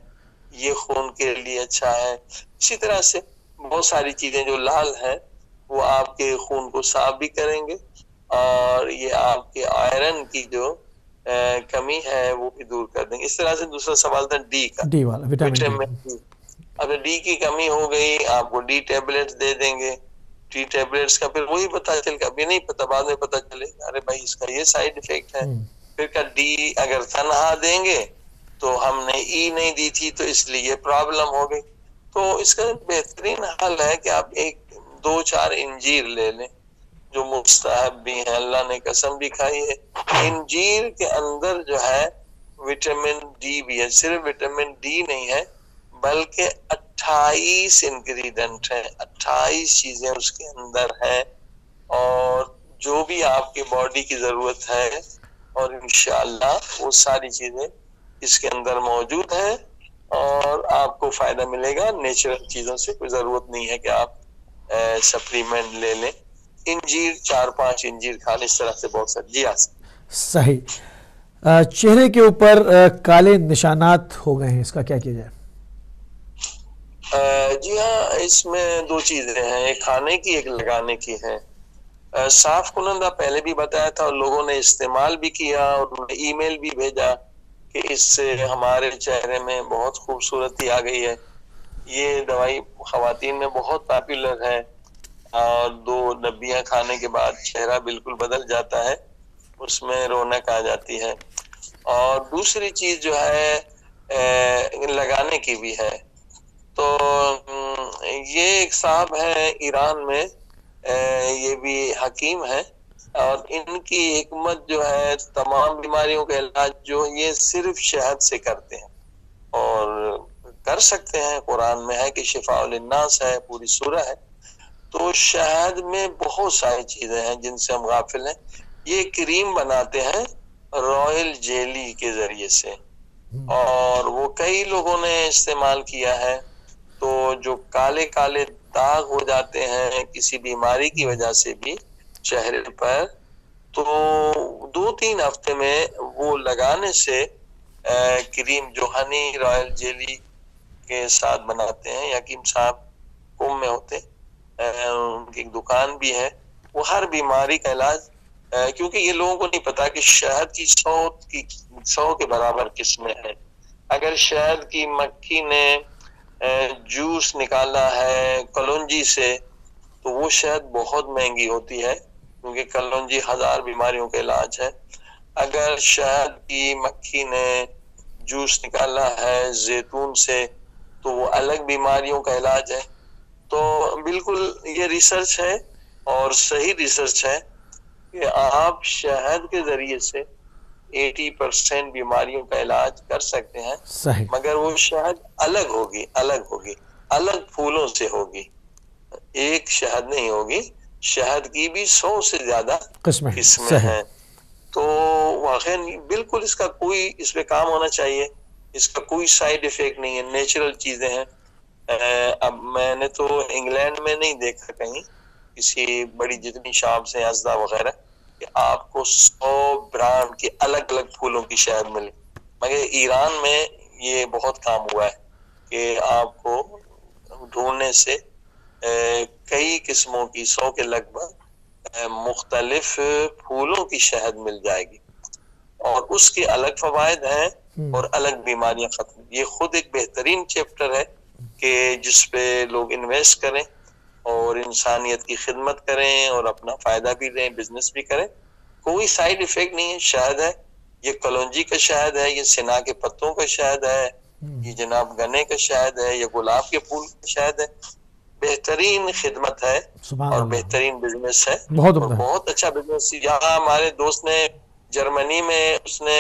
یہ خون کے لیے اچھا ہے. اسی طرح سے بہت ساری چیزیں جو لال ہیں وہ آپ کے خون کو صاف بھی کریں گے، اور یہ آپ کے آئرن کی جو کمی ہے وہ بھی دور کر دیں گے. اس طرح سے دوسرا سوال تھا ڈی کا، وٹامن ڈی. اگر ڈی کی کمی ہو گئی آپ کو ڈی ٹیبلٹس دے دیں گے. ڈی ٹیبلٹس کا پھر وہی پتہ چل گا، ابھی نہیں پتہ، بعد میں پتہ چلے ارے بھائی اس کا یہ سائیڈ ایفیکٹ ہے. پھر کا ڈی اگر تنہا دیں گے تو ہم نے ای نہیں دی تھی تو اس لیے پرابلم ہو گئی. تو اس کا بہترین حل ہے کہ آپ 2-4 انجیر لے لیں جو مستحب بھی ہیں، اللہ نے قسم بھی کھائی ہے. انجیر کے اندر جو ہے وٹامن ڈی بھی ہے، صرف وٹامن ڈی نہیں ہے بلکہ 28 انگریڈنٹ ہیں، 28 چیزیں اس کے اندر ہیں، اور جو بھی آپ کی باڈی کی ضرورت ہے، اور انشاءاللہ وہ ساری چیزیں اس کے اندر موجود ہیں اور آپ کو فائدہ ملے گا. نیچرل چیزوں سے کوئی ضرورت نہیں ہے کہ آپ سپلیمنٹ لے لیں. انجیر 4-5 انجیر کھانے، اس طرح سے بہت ساری. جی صحیح. چہرے کے اوپر کالے نشانات ہو گئے ہیں، اس کا کیا کیا جائے؟ جی ہاں، اس میں 2 چیزیں ہیں، ایک کھانے کی ایک لگانے کی ہے. صاف کنندہ پہلے بھی بتایا تھا اور لوگوں نے استعمال بھی کیا اور انہوں نے ای میل بھی بھیجا کہ اس سے ہمارے چہرے میں بہت خوبصورتی آ گئی ہے. یہ دوائی خواتین میں بہت پاپولر ہے اور 2 ڈبیاں کھانے کے بعد چہرہ بالکل بدل جاتا ہے, اس میں رونق آ جاتی ہے. اور دوسری چیز جو ہے لگانے کی بھی ہے. تو یہ ایک صاحب ہے ایران میں, یہ بھی حکیم ہے اور ان کی حکمت جو ہے تمام بیماریوں کا علاج جو یہ صرف شہد سے کرتے ہیں اور کر سکتے ہیں. قرآن میں ہے کہ شفاء للناس ہے, پوری سورہ ہے. تو شہد میں بہت ساری چیزیں ہیں جن سے ہم غافل ہیں. یہ کریم بناتے ہیں رائل جیلی کے ذریعے سے اور وہ کئی لوگوں نے استعمال کیا ہے. تو جو کالے کالے داغ ہو جاتے ہیں کسی بیماری کی وجہ سے بھی چہرے پر, تو 2-3 ہفتے میں وہ لگانے سے کریم جو ہنی رائل جیلی کے ساتھ بناتے ہیں, حکیم صاحب قم میں ہوتے, ان کی ایک دکان بھی ہے. وہ ہر بیماری کا علاج, کیونکہ یہ لوگوں کو نہیں پتا کہ شہد کی 100 کے برابر قسمیں ہیں. اگر شہد کی مکھی نے جوس نکالا ہے کلونجی سے تو وہ شہد بہت مہنگی ہوتی ہے کیونکہ کلونجی 1000 بیماریوں کا علاج ہے. اگر شہد کی مکھی نے جوس نکالا ہے زیتون سے تو وہ الگ بیماریوں کا علاج ہے. تو بالکل یہ ریسرچ ہے اور صحیح ریسرچ ہے کہ آپ شہد کے ذریعے سے 80% بیماریوں کا علاج کر سکتے ہیں. صحیح. مگر وہ شہد الگ ہوگی, الگ پھولوں سے ہوگی, ایک شہد نہیں ہوگی. شہد کی بھی 100 سے زیادہ قسمیں ہیں. تو واقعی بالکل اس کا کوئی اس پہ کام ہونا چاہیے. اس کا کوئی سائیڈ افیکٹ نہیں ہے, نیچرل چیزیں ہیں. اب میں نے تو انگلینڈ میں نہیں دیکھا کہیں کسی بڑی جتنی شاپس ہیں ازدا وغیرہ کہ آپ کو 100 برانڈ کے الگ الگ پھولوں کی شہد ملے. مگر ایران میں یہ بہت کام ہوا ہے کہ آپ کو ڈھونڈنے سے کئی قسموں کی 100 کے لگ بھگ مختلف پھولوں کی شہد مل جائے گی اور اس کے الگ فوائد ہیں اور الگ بیماریاں ختم. یہ خود ایک بہترین چیپٹر ہے کہ جس پہ لوگ انویسٹ کریں اور انسانیت کی خدمت کریں اور اپنا فائدہ بھی لیں, بزنس بھی کریں. کوئی سائیڈ افیکٹ نہیں ہے. شہد ہے, یہ کلونجی کا شہد ہے, یہ سنا کے پتوں کا شہد ہے, یہ جناب گنے کا شہد ہے, یہ گلاب کے پھول کا شہد ہے. بہترین خدمت ہے اور بہترین بزنس ہے, بہت اچھا بزنس. یہاں ہمارے دوست نے جرمنی میں اس نے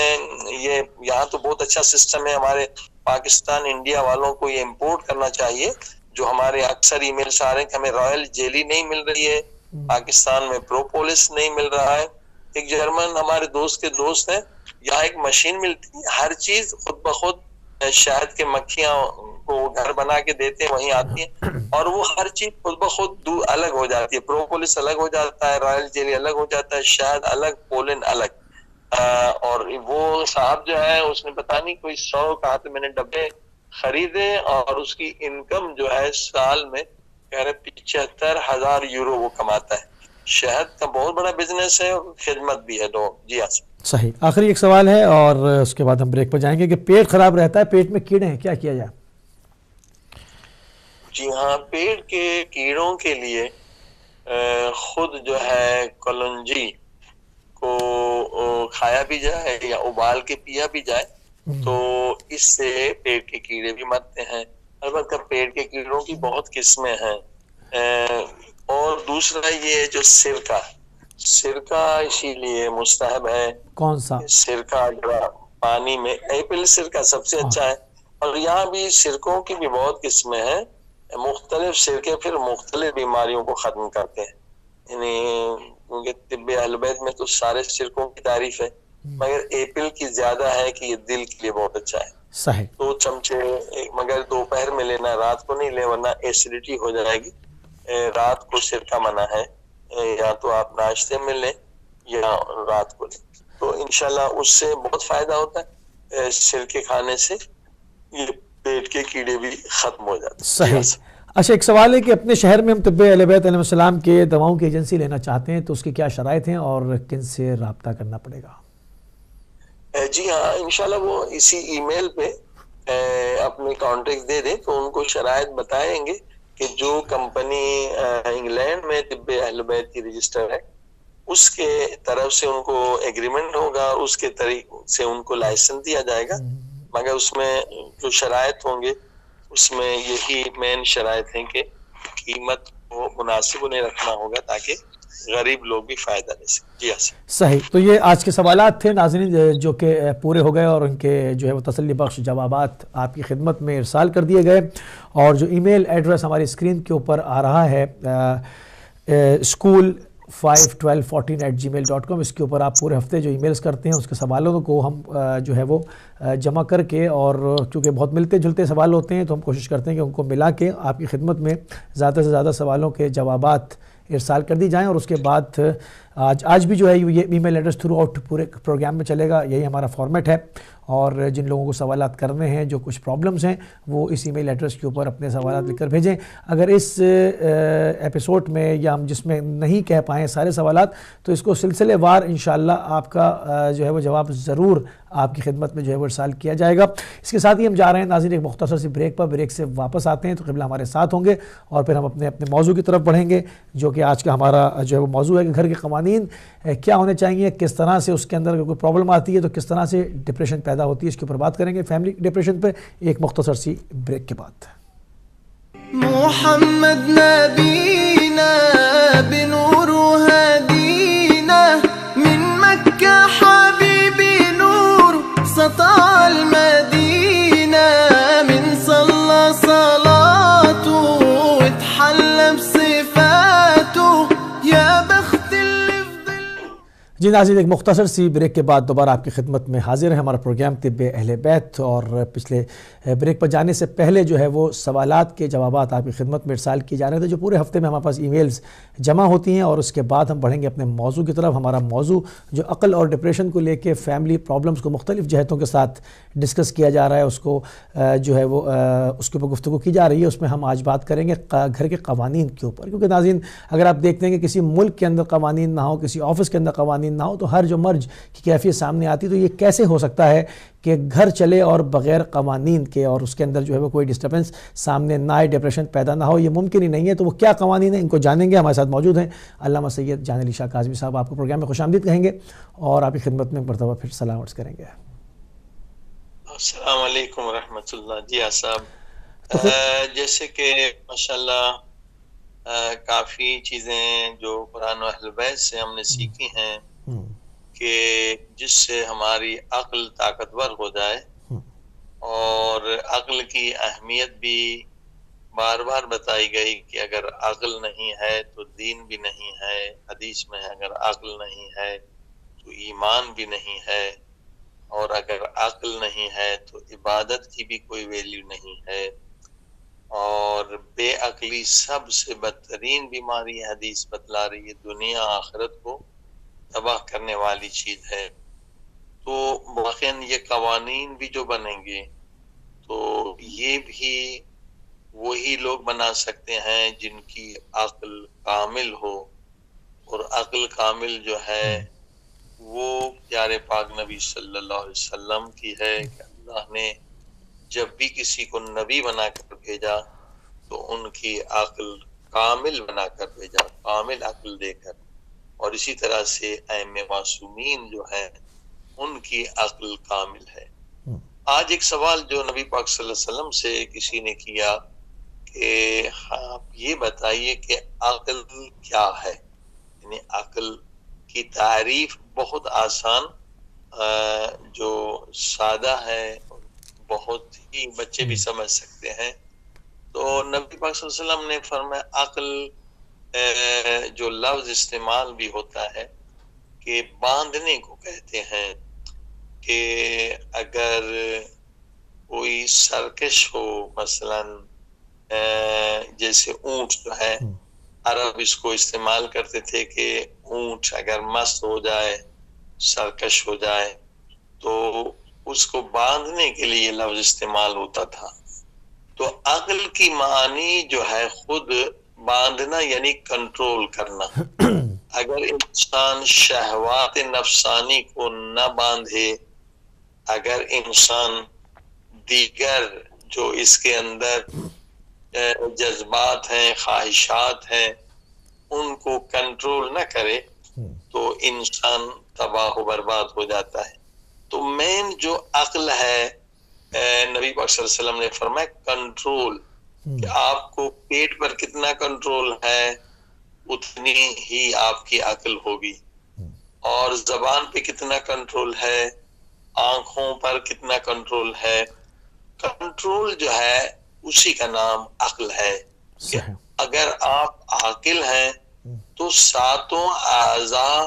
یہ یہاں تو بہت اچھا سسٹم ہے. ہمارے پاکستان انڈیا والوں کو یہ امپورٹ کرنا چاہیے. جو ہمارے اکثر ای میلس آ رہے ہیں کہ ہمیں رائل جیلی نہیں مل رہی ہے, پاکستان میں پروپولس نہیں مل رہا ہے. ایک جرمن ہمارے دوست کے دوست ہیں, یہاں ایک مشین ملتی ہے, ہر چیز خود بخود شہد کے مکھیاں کو گھر بنا کے دیتے ہیں, وہیں آتی ہیں اور وہ ہر چیز خود بخود الگ ہو جاتی ہے. پروپولس الگ ہو جاتا ہے, رائل جیلی الگ ہو جاتا ہے, شہد الگ, پولن الگ. اور وہ صاحب جو ہے اس نے پتا نہیں کوئی 100 کہا تو میں نے ڈبے خریدے اور اس کی انکم جو ہے سال میں کہہ رہے 75,000 یورو وہ کماتا ہے. شہد کا بہت بڑا بزنس ہے اور خدمت بھی ہے. جی ہاں صحیح. آخری ایک سوال ہے اور اس کے بعد ہم بریک پہ جائیں گے کہ پیٹ خراب رہتا ہے, پیٹ میں کیڑے ہیں, کیا کیا جائے؟ جی ہاں, پیٹ کے کیڑوں کے لیے خود جو ہے کلونجی کو کھایا بھی جائے یا ابال کے پیا بھی جائے تو اس سے پیٹ کے کیڑے بھی مرتے ہیں. البتہ پیٹ کے کیڑوں کی بہت قسمیں ہیں. اور دوسرا یہ جو سرکہ اسی لیے مستحب ہے. کون سا سرکہ؟ پانی میں ایپل سرکہ سب سے اچھا ہے. اور یہاں بھی سرکوں کی بھی بہت قسمیں ہیں. مختلف سرکے پھر مختلف بیماریوں کو ختم کرتے ہیں. یعنی کیونکہ طب اہل بیت میں تو سارے سرکوں کی تعریف ہے مگر ایپل کی زیادہ ہے کہ یہ دل کے لیے بہت اچھا ہے. صحیح. 2 چمچے مگر دوپہر میں لینا, رات کو نہیں لے ورنہ ایسیڈیٹی ہو جائے گی. رات کو سرکہ منع ہے, یا تو آپ ناشتے میں لیں یا رات کو لیں تو انشاءاللہ اس سے بہت فائدہ ہوتا ہے. سرکے کھانے سے یہ پیٹ کے کیڑے بھی ختم ہو جاتے ہیں. صحیح. اچھا، ایک سوال ہے کہ اپنے شہر میں ہم طب اہل بیت علیہ السلام کے دواؤں کی ایجنسی لینا چاہتے ہیں، تو اس کی کیا شرائط ہیں اور کن سے رابطہ کرنا پڑے گا؟ جی ہاں، انشاءاللہ وہ اسی ای میل پہ اپنے کانٹیکٹ دے دیں تو ان کو شرائط بتائیں گے کہ جو کمپنی انگلینڈ میں طب اہل بیت کی رجسٹر ہے اس کے طرف سے ان کو ایگریمنٹ ہوگا اور اس کے طریقے سے ان کو لائسنس دیا جائے گا، مگر اس میں جو شرائط ہوں گے اس میں یہی مین شرائط ہیں کہ قیمت کو مناسب انہیں رکھنا ہوگا تاکہ غریب لوگ بھی فائدہ لے سکیں۔ جی ہاں صحیح، تو یہ آج کے سوالات تھے ناظرین جو کہ پورے ہو گئے اور ان کے جو ہے وہ تسلی بخش جوابات آپ کی خدمت میں ارسال کر دیے گئے، اور جو ای میل ایڈریس ہماری اسکرین کے اوپر آ رہا ہے school51214@gmail.com، اس کے اوپر آپ پورے ہفتے جو ای میلز کرتے ہیں اس کے سوالوں کو ہم جو ہے وہ جمع کر کے، اور کیونکہ بہت ملتے جلتے سوال ہوتے ہیں تو ہم کوشش کرتے ہیں کہ ان کو ملا کے آپ کی خدمت میں زیادہ سے زیادہ سوالوں کے جوابات ارسال کر دی جائیں، اور اس کے بعد آج بھی جو ہے یہ ای میل ایڈریس تھرو آؤٹ پورے پروگرام میں چلے گا، یہی ہمارا فارمیٹ ہے، اور جن لوگوں کو سوالات کرنے ہیں، جو کچھ پرابلمز ہیں، وہ اس ای میل ایڈریس کے اوپر اپنے سوالات لکھ کر بھیجیں۔ اگر اس ایپیسوڈ میں یا ہم جس میں نہیں کہہ پائیں سارے سوالات، تو اس کو سلسلے وار انشاءاللہ آپ کا جو ہے وہ جواب ضرور آپ کی خدمت میں جو ہے وہ ارسال کیا جائے گا۔ اس کے ساتھ ہی ہم جا رہے ہیں ناظرین ایک مختصر سی بریک پر، بریک سے واپس آتے ہیں تو قبلہ ہمارے ساتھ ہوں گے، اور پھر ہم اپنے موضوع کی طرف بڑھیں گے، جو کہ آج کا ہمارا جو ہے وہ موضوع ہے کہ گھر کے قوانین کیا ہونے چاہیے، کس طرح سے اس کے اندر کوئی پرابلم آتی ہے تو کس طرح سے ڈپریشن پیدا ہوتی ہے، اس کے اوپر بات کریں گے فیملی ڈپریشن پہ، ایک مختصر سی بریک کے بعد۔ محمد نبينا بنور هدينا من مكة حبيبي نور سطع المدينة من صلى صلاته واتحلى بصفاته يا بخت اللي فضل۔ جی ناظرین، ایک مختصر سی بریک کے بعد دوبارہ آپ کی خدمت میں حاضر ہے ہمارا پروگرام طب اہل بیت، اور پچھلے بریک پر جانے سے پہلے جو ہے وہ سوالات کے جوابات آپ کی خدمت میں ارسال کیے جا رہے تھے، جو پورے ہفتے میں ہمارے پاس ای میلز جمع ہوتی ہیں، اور اس کے بعد ہم بڑھیں گے اپنے موضوع کی طرف۔ ہمارا موضوع جو عقل اور ڈپریشن کو لے کے فیملی پرابلمز کو مختلف جہتوں کے ساتھ ڈسکس کیا جا رہا ہے، اس کو جو ہے وہ اس کے اوپر گفتگو کی جا رہی ہے، اس میں ہم آج بات کریں گے گھر کے قوانین کے اوپر، کیونکہ ناظرین اگر آپ دیکھتے ہیں کہ کسی ملک کے اندر قوانین نہ ہو، کسی آفس کے اندر قوانین نہ ہو، تو ہر جو مرج کی کیفیت سامنے آتی، تو یہ کیسے ہو سکتا ہے کہ گھر چلے اور بغیر قوانین کے، اور اس کے اندر جو ہے وہ کوئی ڈسٹربنس سامنے نہ آئے، ڈپریشن پیدا نہ ہو، یہ ممکن ہی نہیں ہے۔ تو وہ کیا قوانین ہیں، ان کو جانیں گے۔ ہمارے ساتھ موجود ہیں علامہ سید جان علی شاہ کاظمی صاحب، آپ کو پروگرام میں خوش آمدید کہیں گے، اور آپ کی خدمت میں مرتبہ پھر سلام عرض کریں گے۔ السلام علیکم ورحمۃ اللہ۔ جی ہاں صاحب، جیسے کہ ماشاءاللہ کافی چیزیں جو قرآن و اہل بیت سے ہم نے سیکھی ہیں کہ جس سے ہماری عقل طاقتور ہو جائے، اور عقل کی اہمیت بھی بار بار بتائی گئی کہ اگر عقل نہیں ہے تو دین بھی نہیں ہے، حدیث میں اگر عقل نہیں ہے تو ایمان بھی نہیں ہے، اور اگر عقل نہیں ہے تو عبادت کی بھی کوئی ویلیو نہیں ہے، اور بے عقلی سب سے بدترین بیماری حدیث بتلا رہی ہے، دنیا آخرت کو تباہ کرنے والی چیز ہے۔ تو واقعاً یہ قوانین بھی جو بنیں گے تو یہ بھی وہی لوگ بنا سکتے ہیں جن کی عقل کامل ہو، اور عقل کامل جو ہے وہ پیارے پاک نبی صلی اللہ علیہ وسلم کی ہے کہ اللہ نے جب بھی کسی کو نبی بنا کر بھیجا تو ان کی عقل کامل بنا کر بھیجا، کامل عقل دے کر، اور اسی طرح سے ائمہ معصومین جو ہیں ان کی عقل کامل ہے۔ آج ایک سوال جو نبی پاک صلی اللہ علیہ وسلم سے کسی نے کیا کہ آپ یہ بتائیے کہ عقل کیا ہے، یعنی عقل کی تعریف بہت آسان، جو سادہ ہے، بہت ہی بچے بھی سمجھ سکتے ہیں۔ تو نبی پاک صلی اللہ علیہ وسلم نے فرمایا عقل جو لفظ استعمال بھی ہوتا ہے کہ باندھنے کو کہتے ہیں، کہ اگر کوئی سرکش ہو، مثلا جیسے اونٹ جو ہے، عرب اس کو استعمال کرتے تھے کہ اونٹ اگر مست ہو جائے، سرکش ہو جائے، تو اس کو باندھنے کے لیے لفظ استعمال ہوتا تھا۔ تو عقل کی معنی جو ہے خود باندھنا یعنی کنٹرول کرنا. اگر انسان شہوات نفسانی کو نہ باندھے، اگر انسان دیگر جو اس کے اندر جذبات ہیں، خواہشات ہیں، ان کو کنٹرول نہ کرے تو انسان تباہ و برباد ہو جاتا ہے. تو مین جو عقل ہے، نبی پاک صلی اللہ علیہ وسلم نے فرمایا کنٹرول، کہ آپ کو پیٹ پر کتنا کنٹرول ہے اتنی ہی آپ کی عقل ہوگی، اور زبان پہ کتنا کنٹرول ہے، آنکھوں پر کتنا کنٹرول ہے. کنٹرول جو ہے اسی کا نام عقل ہے. کہ اگر آپ عاقل ہیں تو ساتوں اعضاء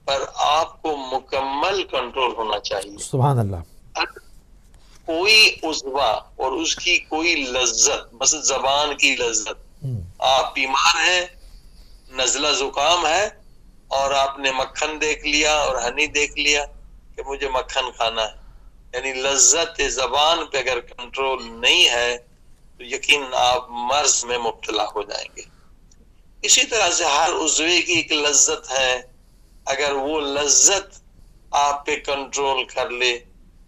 پر آپ کو مکمل کنٹرول ہونا چاہیے. سبحان اللہ. کوئی عضوا اور اس کی کوئی لذت، مثلا زبان کی لذت، آپ بیمار ہیں، نزلہ زکام ہے، اور آپ نے مکھن دیکھ لیا اور ہنی دیکھ لیا کہ مجھے مکھن کھانا ہے، یعنی لذت زبان پہ اگر کنٹرول نہیں ہے تو یقین آپ مرض میں مبتلا ہو جائیں گے. اسی طرح سے ہر عضوے کی ایک لذت ہے، اگر وہ لذت آپ پہ کنٹرول کر لے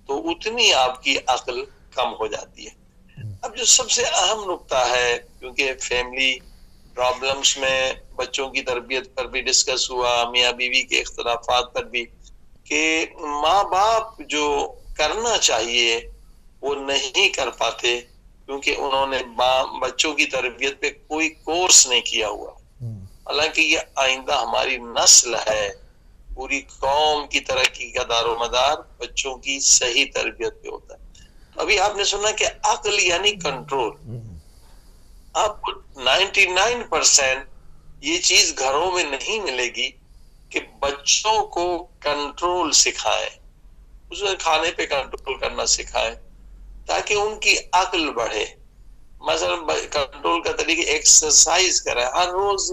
تو اتنی آپ کی عقل کم ہو جاتی ہے. اب جو سب سے اہم نقطہ ہے، کیونکہ فیملی پرابلمز میں بچوں کی تربیت پر بھی ڈسکس ہوا، میاں بیوی کے اختلافات پر بھی، کہ ماں باپ جو کرنا چاہیے وہ نہیں کر پاتے کیونکہ انہوں نے بچوں کی تربیت پہ کوئی کورس نہیں کیا ہوا. حالانکہ یہ آئندہ ہماری نسل ہے، پوری قوم کی ترقی کا دار و مدار بچوں کی صحیح تربیت پہ ہوتا ہے. ابھی آپ نے سنا کہ عقل یعنی کنٹرول. آپ کو 99% یہ چیز گھروں میں نہیں ملے گی کہ بچوں کو کنٹرول سکھائیں، اس میں کھانے پہ کنٹرول کرنا سکھائیں تاکہ ان کی عقل بڑھے. مثلا کنٹرول کا طریقہ ایکسرسائز کریں ہر روز.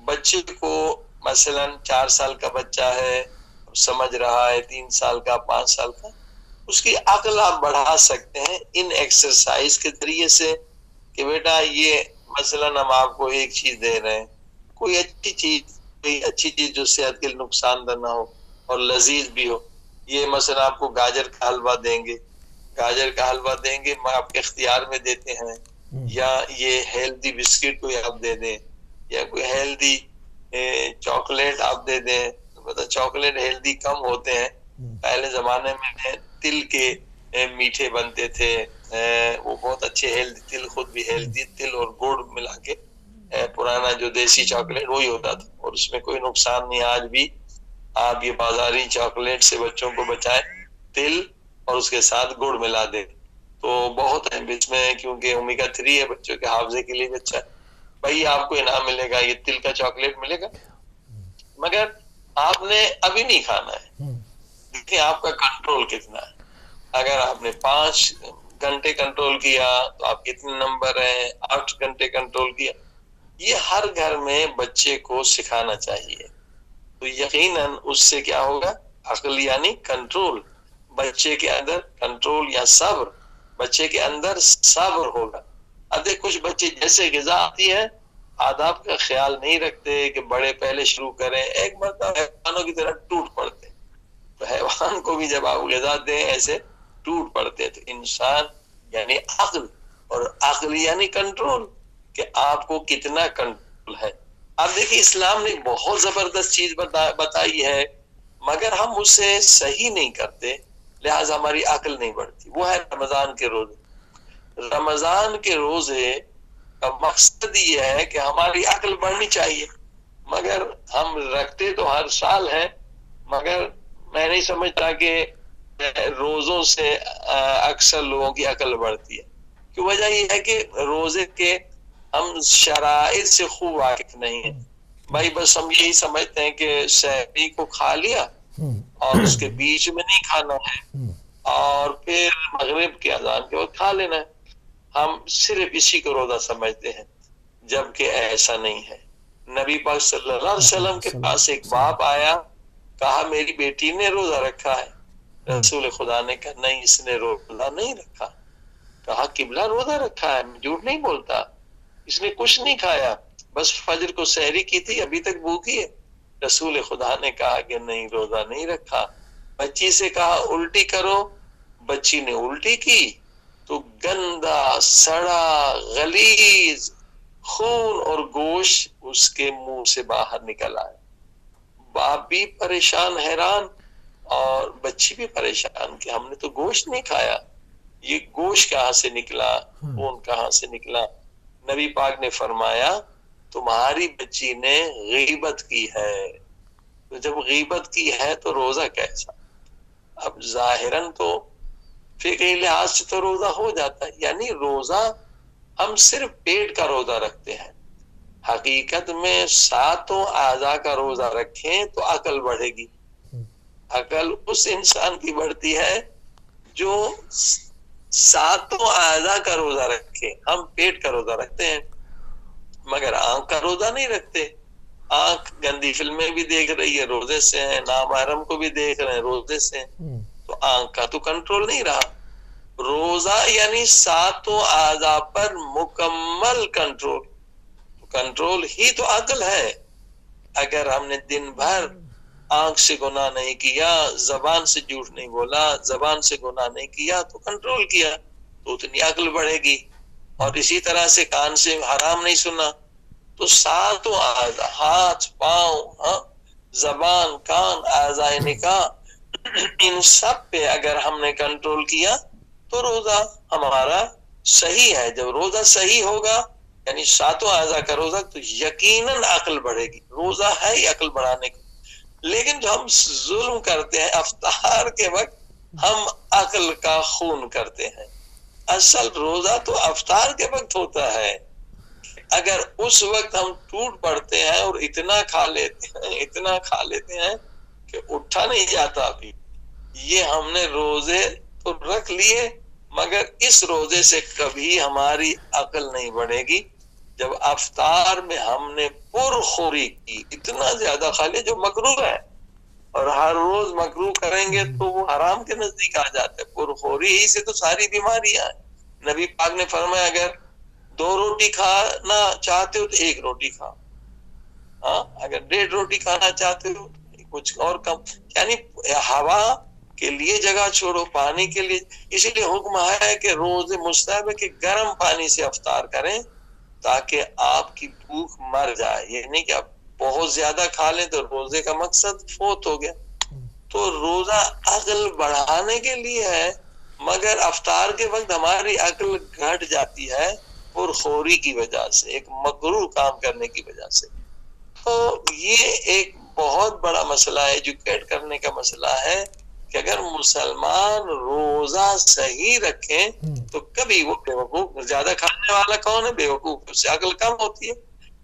بچے کو مثلا 4 سال کا بچہ ہے، سمجھ رہا ہے، 3 سال کا، 5 سال کا، اس کی عقل آپ بڑھا سکتے ہیں ان ایکسرسائز کے ذریعے سے کہ بیٹا یہ مثلا ہم آپ کو ایک چیز دے رہے ہیں، کوئی اچھی چیز جو صحت کے لیے نقصان دہ نہ ہو اور لذیذ بھی ہو. یہ مثلا آپ کو گاجر کا حلوہ دیں گے، آپ کے اختیار میں دیتے ہیں، یا یہ ہیلدی بسکٹ کوئی آپ دے دیں، یا کوئی ہیلدی چاکلیٹ آپ دے دیں. مطلب چاکلیٹ ہیلدی کم ہوتے ہیں. پہلے زمانے میں تل کے میٹھے بنتے تھے، وہ بہت اچھے ہیلدی، تل خود بھی ہیلدی، تل اور گڑ ملا کے پرانا جو دیسی چاکلیٹ وہی ہوتا تھا، اور اس میں کوئی نقصان نہیں. آج بھی آپ یہ بازاری چاکلیٹ سے بچوں کو بچائیں، تل اور اس کے ساتھ گڑ ملا دیں تو بہت ہے اس میں، کیونکہ اومیگا 3 ہے، بچوں کے حافظے کے لیے بھی اچھا ہے. بھائی آپ کو انعام ملے گا، یہ تل کا چاکلیٹ ملے گا، مگر آپ نے ابھی نہیں کھانا ہے. دیکھیں آپ کا کنٹرول کتنا ہے. اگر آپ نے 5 گھنٹے کنٹرول کیا تو آپ کتنے نمبر ہیں، 8 گھنٹے کنٹرول کیا. یہ ہر گھر میں بچے کو سکھانا چاہیے. تو یقیناً اس سے کیا ہوگا، عقل یعنی کنٹرول. بچے کے اندر کنٹرول یا صبر، بچے کے اندر صبر ہوگا. اب دیکھ کچھ بچے جیسے غذا آتی ہے آداب کا خیال نہیں رکھتے کہ بڑے پہلے شروع کریں، ایک مرتبہ حیوانوں کی طرح ٹوٹ پڑتے. تو حیوان کو بھی جب آپ غذا دیں ایسے ٹوٹ پڑتے. تو انسان یعنی عقل، اور عقل یعنی کنٹرول، کہ آپ کو کتنا کنٹرول ہے. اب دیکھیں اسلام نے بہت زبردست چیز بتائی ہے، مگر ہم اسے صحیح نہیں کرتے، لہٰذا ہماری عقل نہیں بڑھتی. وہ ہے رمضان کے روزے. رمضان کے روزے کا مقصد یہ ہے کہ ہماری عقل بڑھنی چاہیے، مگر ہم رکھتے تو ہر سال ہیں، مگر میں نہیں سمجھتا کہ روزوں سے اکثر لوگوں کی عقل بڑھتی ہے. کی وجہ یہ ہے کہ روزے کے ہم شرائط سے خوب واقف نہیں ہیں. بھائی بس ہم یہی سمجھتے ہیں کہ سحری کو کھا لیا اور اس کے بیچ میں نہیں کھانا ہے، اور پھر مغرب کے اذان کے وقت کھا لینا ہے. ہم صرف اسی کو روزہ سمجھتے ہیں، جبکہ ایسا نہیں ہے. نبی پاک صلی اللہ علیہ وسلم کے پاس ایک باپ آیا، کہا میری بیٹی نے روزہ رکھا ہے. رسول خدا نے کہا نہیں، اس نے روزہ نہیں رکھا. کہا قبلہ روزہ رکھا ہے، میں جھوٹ نہیں بولتا، اس نے کچھ نہیں کھایا، بس فجر کو سحری کی تھی، ابھی تک بھوکی ہے۔ رسول خدا نے کہا کہ نہیں، روزہ نہیں رکھا۔ بچی سے کہا الٹی کرو، بچی نے الٹی کی تو گندا سڑا غلیظ خون اور گوشت اس کے منہ سے باہر نکل آیا۔ باپ بھی پریشان حیران اور بچی بھی پریشان کہ ہم نے تو گوشت نہیں کھایا، یہ گوشت کہاں سے نکلا، خون کہاں سے نکلا؟ نبی پاک نے فرمایا تمہاری بچی نے غیبت کی ہے۔ تو جب غیبت کی ہے تو روزہ کیسا؟ اب ظاہراً تو فقہی لحاظ سے تو روزہ ہو جاتا ہے، یعنی روزہ ہم صرف پیٹ کا روزہ رکھتے ہیں، حقیقت میں 7 اعضاء کا روزہ رکھیں تو عقل بڑھے گی۔ عقل اس انسان کی بڑھتی ہے جو 7 اعضاء کا روزہ رکھے۔ ہم پیٹ کا روزہ رکھتے ہیں مگر آنکھ کا روزہ نہیں رکھتے۔ آنکھ گندی فلمیں بھی دیکھ رہی ہے، روزے سے ہیں، نامحرم کو بھی دیکھ رہے ہیں، روزے سے ہیں، تو آنکھ کا تو کنٹرول نہیں رہا۔ روزہ یعنی 7 اعضاء پر مکمل کنٹرول، کنٹرول ہی تو عقل ہے۔ اگر ہم نے دن بھر آنکھ سے گناہ نہیں کیا، زبان سے جھوٹ نہیں بولا، زبان سے گناہ نہیں کیا تو کنٹرول کیا تو اتنی عقل بڑھے گی۔ اور اسی طرح سے کان سے حرام نہیں سنا تو 7 اعضاء، ہاتھ، پاؤں، زبان، کان، اعضاء نکاح، ان سب پہ اگر ہم نے کنٹرول کیا تو روزہ ہمارا صحیح ہے۔ جب روزہ صحیح ہوگا یعنی 7 اعضاء کا روزہ تو یقیناً عقل بڑھے گی۔ روزہ ہے ہی عقل بڑھانے کا، لیکن جو ہم ظلم کرتے ہیں افطار کے وقت، ہم عقل کا خون کرتے ہیں۔ اصل روزہ تو افطار کے وقت ہوتا ہے، اگر اس وقت ہم ٹوٹ پڑتے ہیں اور اتنا کھا لیتے ہیں کہ اٹھا نہیں جاتا ابھی، یہ ہم نے روزے تو رکھ لیے مگر اس روزے سے کبھی ہماری عقل نہیں بڑھے گی۔ جب افطار میں ہم نے پرخوری کی، اتنا زیادہ کھا لیا جو مکروہ ہے، اور ہر روز مکروہ کریں گے تو وہ حرام کے نزدیک آ جاتے ہیں۔ پرخوری ہی سے تو ساری بیماریاں ہیں۔ نبی پاک نے فرمایا اگر 2 روٹی کھانا چاہتے ہو تو 1 روٹی کھاؤ، اگر 1.5 روٹی کھانا چاہتے ہو کچھ اور کم، یعنی ہوا کے لیے جگہ چھوڑو، پانی کے لیے۔ اسی لیے حکم ہے کہ روز مستحب ہے کہ گرم پانی سے افطار کریں تاکہ آپ کی بھوک مر جائے، یہ نہیں کہ آپ بہت زیادہ کھا لیں تو روزے کا مقصد فوت ہو گیا۔ تو روزہ عقل بڑھانے کے لیے ہے مگر افطار کے وقت ہماری عقل گھٹ جاتی ہے پرخوری کی وجہ سے، ایک مکروہ کام کرنے کی وجہ سے۔ تو یہ ایک بہت بڑا مسئلہ ہے، ایجوکیٹ کرنے کا مسئلہ ہے کہ اگر مسلمان روزہ صحیح رکھیں تو کبھی وہ بیوقوف، زیادہ کھانے والا کون ہے؟ بیوقوف، اس سے عقل کم ہوتی ہے۔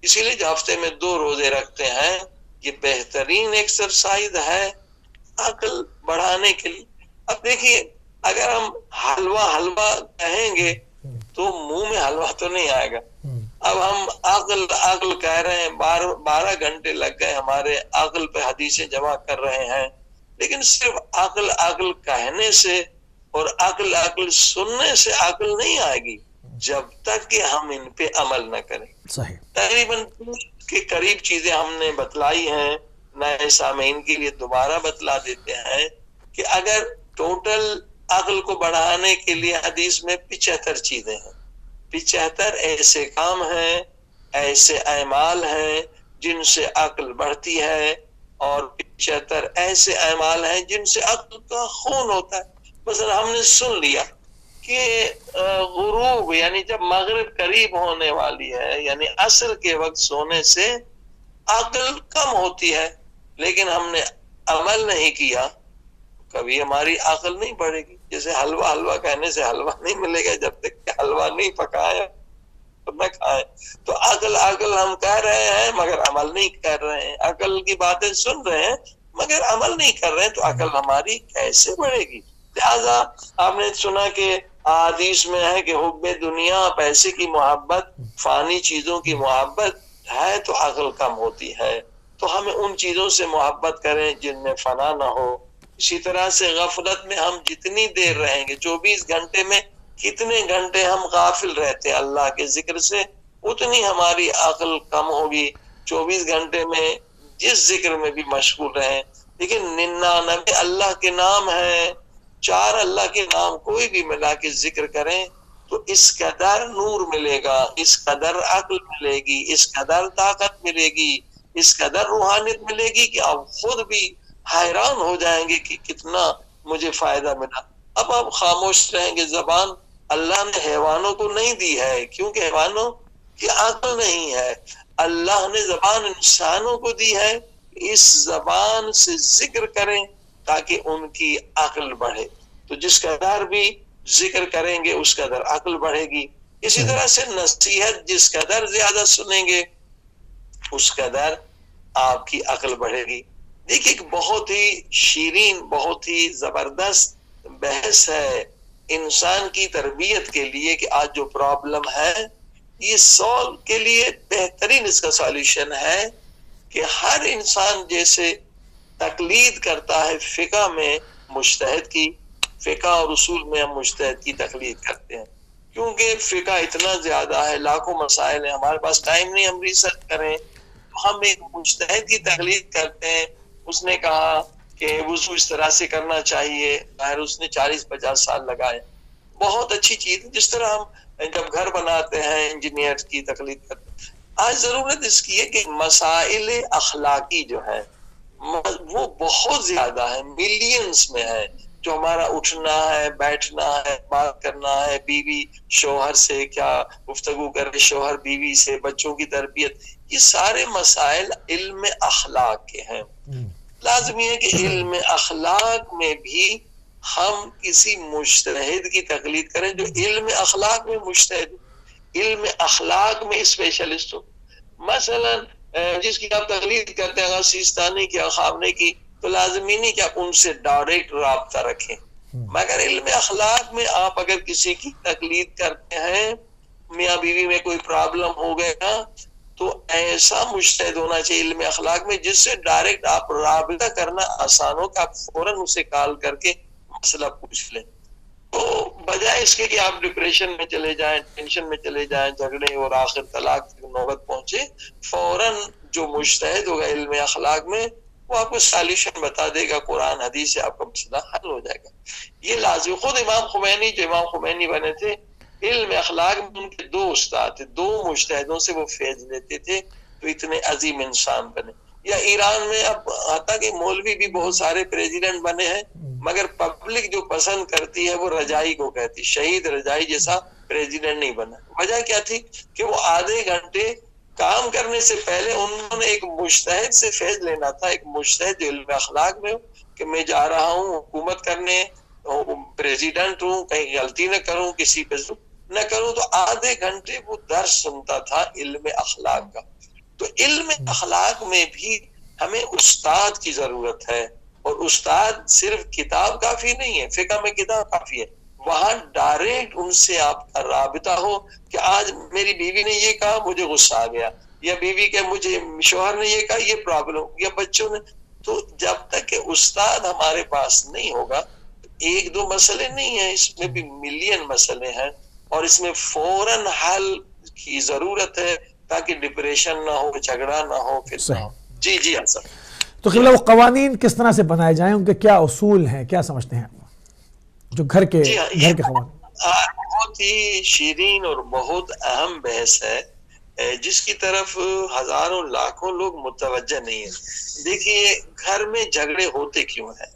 اسی لیے جو ہفتے میں 2 روزے رکھتے ہیں یہ بہترین ایکسرسائز ہے عقل بڑھانے کے لیے۔ اب دیکھیے اگر ہم حلوہ کہیں گے تو منہ میں حلوہ تو نہیں آئے گا۔ اب ہم عقل کہہ رہے ہیں، 12 گھنٹے لگ گئے ہمارے عقل پہ حدیثیں جمع کر رہے ہیں، لیکن صرف عقل کہنے سے اور عقل سننے سے عقل نہیں آئے گی جب تک کہ ہم ان پہ عمل نہ کریں۔ صحیح۔ تقریباً کے قریب چیزیں ہم نے بتلائی ہیں، نئے سامعین کے لیے دوبارہ بتلا دیتے ہیں کہ اگر ٹوٹل عقل کو بڑھانے کے لیے حدیث میں 75 چیزیں ہیں، 75 ایسے کام ہیں، ایسے اعمال ہیں جن سے عقل بڑھتی ہے، اور 75 ایسے اعمال ہیں جن سے عقل کا خون ہوتا ہے۔ مثلا ہم نے سن لیا کہ غروب یعنی جب مغرب قریب ہونے والی ہے، یعنی عصر کے وقت سونے سے عقل کم ہوتی ہے، لیکن ہم نے عمل نہیں کیا، کبھی ہماری عقل نہیں بڑھے گی۔ جیسے حلوہ کہنے سے حلوہ نہیں ملے گا، جب تک کہ حلوہ نہیں پکایا تو نہ کھائیں۔ تو عقل ہم کہہ رہے ہیں مگر عمل نہیں کر رہے ہیں، عقل کی باتیں سن رہے ہیں مگر عمل نہیں کر رہے ہیں، تو عقل ہماری کیسے بڑھے گی؟ لہٰذا آپ نے سنا کہ حدیث میں ہے کہ حب دنیا، پیسے کی محبت، فانی چیزوں کی محبت ہے تو عقل کم ہوتی ہے۔ تو ہمیں ان چیزوں سے محبت کریں جن میں فنا نہ ہو۔ اسی طرح سے غفلت میں ہم جتنی دیر رہیں گے، 24 گھنٹے میں کتنے گھنٹے ہم غافل رہتے ہیں اللہ کے ذکر سے، اتنی ہماری عقل کم ہوگی۔ 24 گھنٹے میں جس ذکر میں بھی مشغول رہیں، لیکن 99 اللہ کے نام ہیں، 4 اللہ کے نام کوئی بھی ملا کے ذکر کریں تو اس قدر نور ملے گا، اس قدر عقل ملے گی، اس قدر طاقت ملے گی، اس قدر روحانیت ملے گی کہ آپ خود بھی حیران ہو جائیں گے کہ کتنا مجھے فائدہ ملا۔ اب آپ خاموش رہیں گے۔ زبان اللہ نے حیوانوں کو نہیں دی ہے، کیونکہ حیوانوں کی عقل نہیں ہے۔ اللہ نے زبان انسانوں کو دی ہے، اس زبان سے ذکر کریں تاکہ ان کی عقل بڑھے۔ تو جس قدر بھی ذکر کریں گے اس قدر عقل بڑھے گی۔ اسی طرح سے نصیحت جس قدر زیادہ سنیں گے اس قدر آپ کی عقل بڑھے گی۔ دیکھیے ایک بہت ہی شیرین، بہت ہی زبردست بحث ہے انسان کی تربیت کے لیے کہ آج جو پرابلم ہے یہ سولو کے لیے بہترین اس کا سالوشن ہے کہ ہر انسان جیسے تقلید کرتا ہے فقہ میں مجتہد کی، فقہ اور اصول میں ہم مجتہد کی تقلید کرتے ہیں، کیونکہ فقہ اتنا زیادہ ہے، لاکھوں مسائل ہیں، ہمارے پاس ٹائم نہیں ہم ریسرچ کریں، ہم ایک مجتہد کی تقلید کرتے ہیں۔ اس نے کہا کہ وضو اس طرح سے کرنا چاہیے، ظاہر اس نے 40-50 سال لگائے، بہت اچھی چیز۔ جس طرح ہم جب گھر بناتے ہیں انجینئر کی تقلید کرتے ہیں۔ آج ضرورت اس کی ہے کہ مسائل اخلاقی جو ہے وہ بہت زیادہ ہے، ملینز میں ہے، جو ہمارا اٹھنا ہے، بیٹھنا ہے، بات کرنا ہے، بیوی شوہر سے کیا گفتگو کرے، شوہر بیوی سے، بچوں کی تربیت، یہ سارے مسائل علم اخلاق کے ہیں۔ لازمی ہے کہ علم اخلاق میں بھی ہم کسی مجتہد کی تقلید کریں جو علم اخلاق میں مجتہد، علم اخلاق میں اسپیشلسٹ ہو۔ مثلا جس کی آپ تقلید کرتے ہیں سیستانی کی، خامنہ کی، تو لازمی نہیں کہ آپ ان سے ڈائریکٹ رابطہ رکھیں، مگر علم اخلاق میں آپ اگر کسی کی تقلید کرتے ہیں، میاں بیوی میں کوئی پرابلم ہو گیا تو ایسا مجتہد ہونا چاہیے علم اخلاق میں جس سے ڈائریکٹ آپ رابطہ کرنا آسان ہو کہ آپ فوراً اسے کال کر کے مسئلہ پوچھ لیں۔ تو بجائے اس کے کہ آپ ڈپریشن میں چلے جائیں، ٹینشن میں چلے جائیں، جھگڑے اور آخر طلاق کی نوبت پہنچے، فوراً جو مجتہد ہوگا علم اخلاق میں وہ آپ کو سالوشن بتا دے گا، قرآن حدیث سے آپ کا مسئلہ حل ہو جائے گا۔ یہ لازم، خود امام خمینی جو امام خمینی بنے تھے، علم اخلاق میں ان کے 2 استاد تھے، 2 مجتہدوں سے وہ فیض لیتے تھے تو اتنے عظیم انسان بنے۔ یا ایران میں اب حتیٰ کہ مولوی بھی بہت سارے پریزیڈنٹ بنے ہیں، مگر پبلک جو پسند کرتی ہے وہ رجائی کو کہتی، شہید رجائی جیسا پریزیڈنٹ نہیں بنا۔ وجہ کیا تھی کہ وہ آدھے گھنٹے کام کرنے سے پہلے انہوں نے ایک مجتہد سے فیض لینا تھا، ایک مجتہد جو علم اخلاق میں ہو کہ میں جا رہا ہوں حکومت کرنے، پریزیڈنٹ ہوں، کہیں غلطی نہ کروں، کسی پہ نہ کروں، تو آدھے گھنٹے وہ درس سنتا تھا علم اخلاق کا۔ تو علم اخلاق میں بھی ہمیں استاد کی ضرورت ہے، اور استاد صرف کتاب کافی نہیں ہے، فقہ میں کتاب کافی ہے، وہاں ڈائریکٹ ان سے آپ کا رابطہ ہو کہ آج میری بیوی نے یہ کہا مجھے غصہ آ گیا، یا بیوی کے مجھے شوہر نے یہ کہا یہ پرابلم، یا بچوں نے۔ تو جب تک کہ استاد ہمارے پاس نہیں ہوگا، 1-2 مسئلے نہیں ہیں، اس میں بھی ملین مسئلے ہیں، اور اس میں فوراً حل کی ضرورت ہے تاکہ ڈپریشن نہ ہو، جھگڑا نہ ہو، فتنہ نہ ہو۔ جی جی ہاں سر۔ تو قبلہ وہ قوانین کس طرح سے بنائے جائیں، ان کے کیا اصول ہیں، کیا سمجھتے ہیں جو گھر کے قوانین؟ بہت ہی شیرین اور بہت اہم بحث ہے جس کی طرف ہزاروں لاکھوں لوگ متوجہ نہیں ہیں۔ دیکھیے گھر میں جھگڑے ہوتے کیوں ہیں،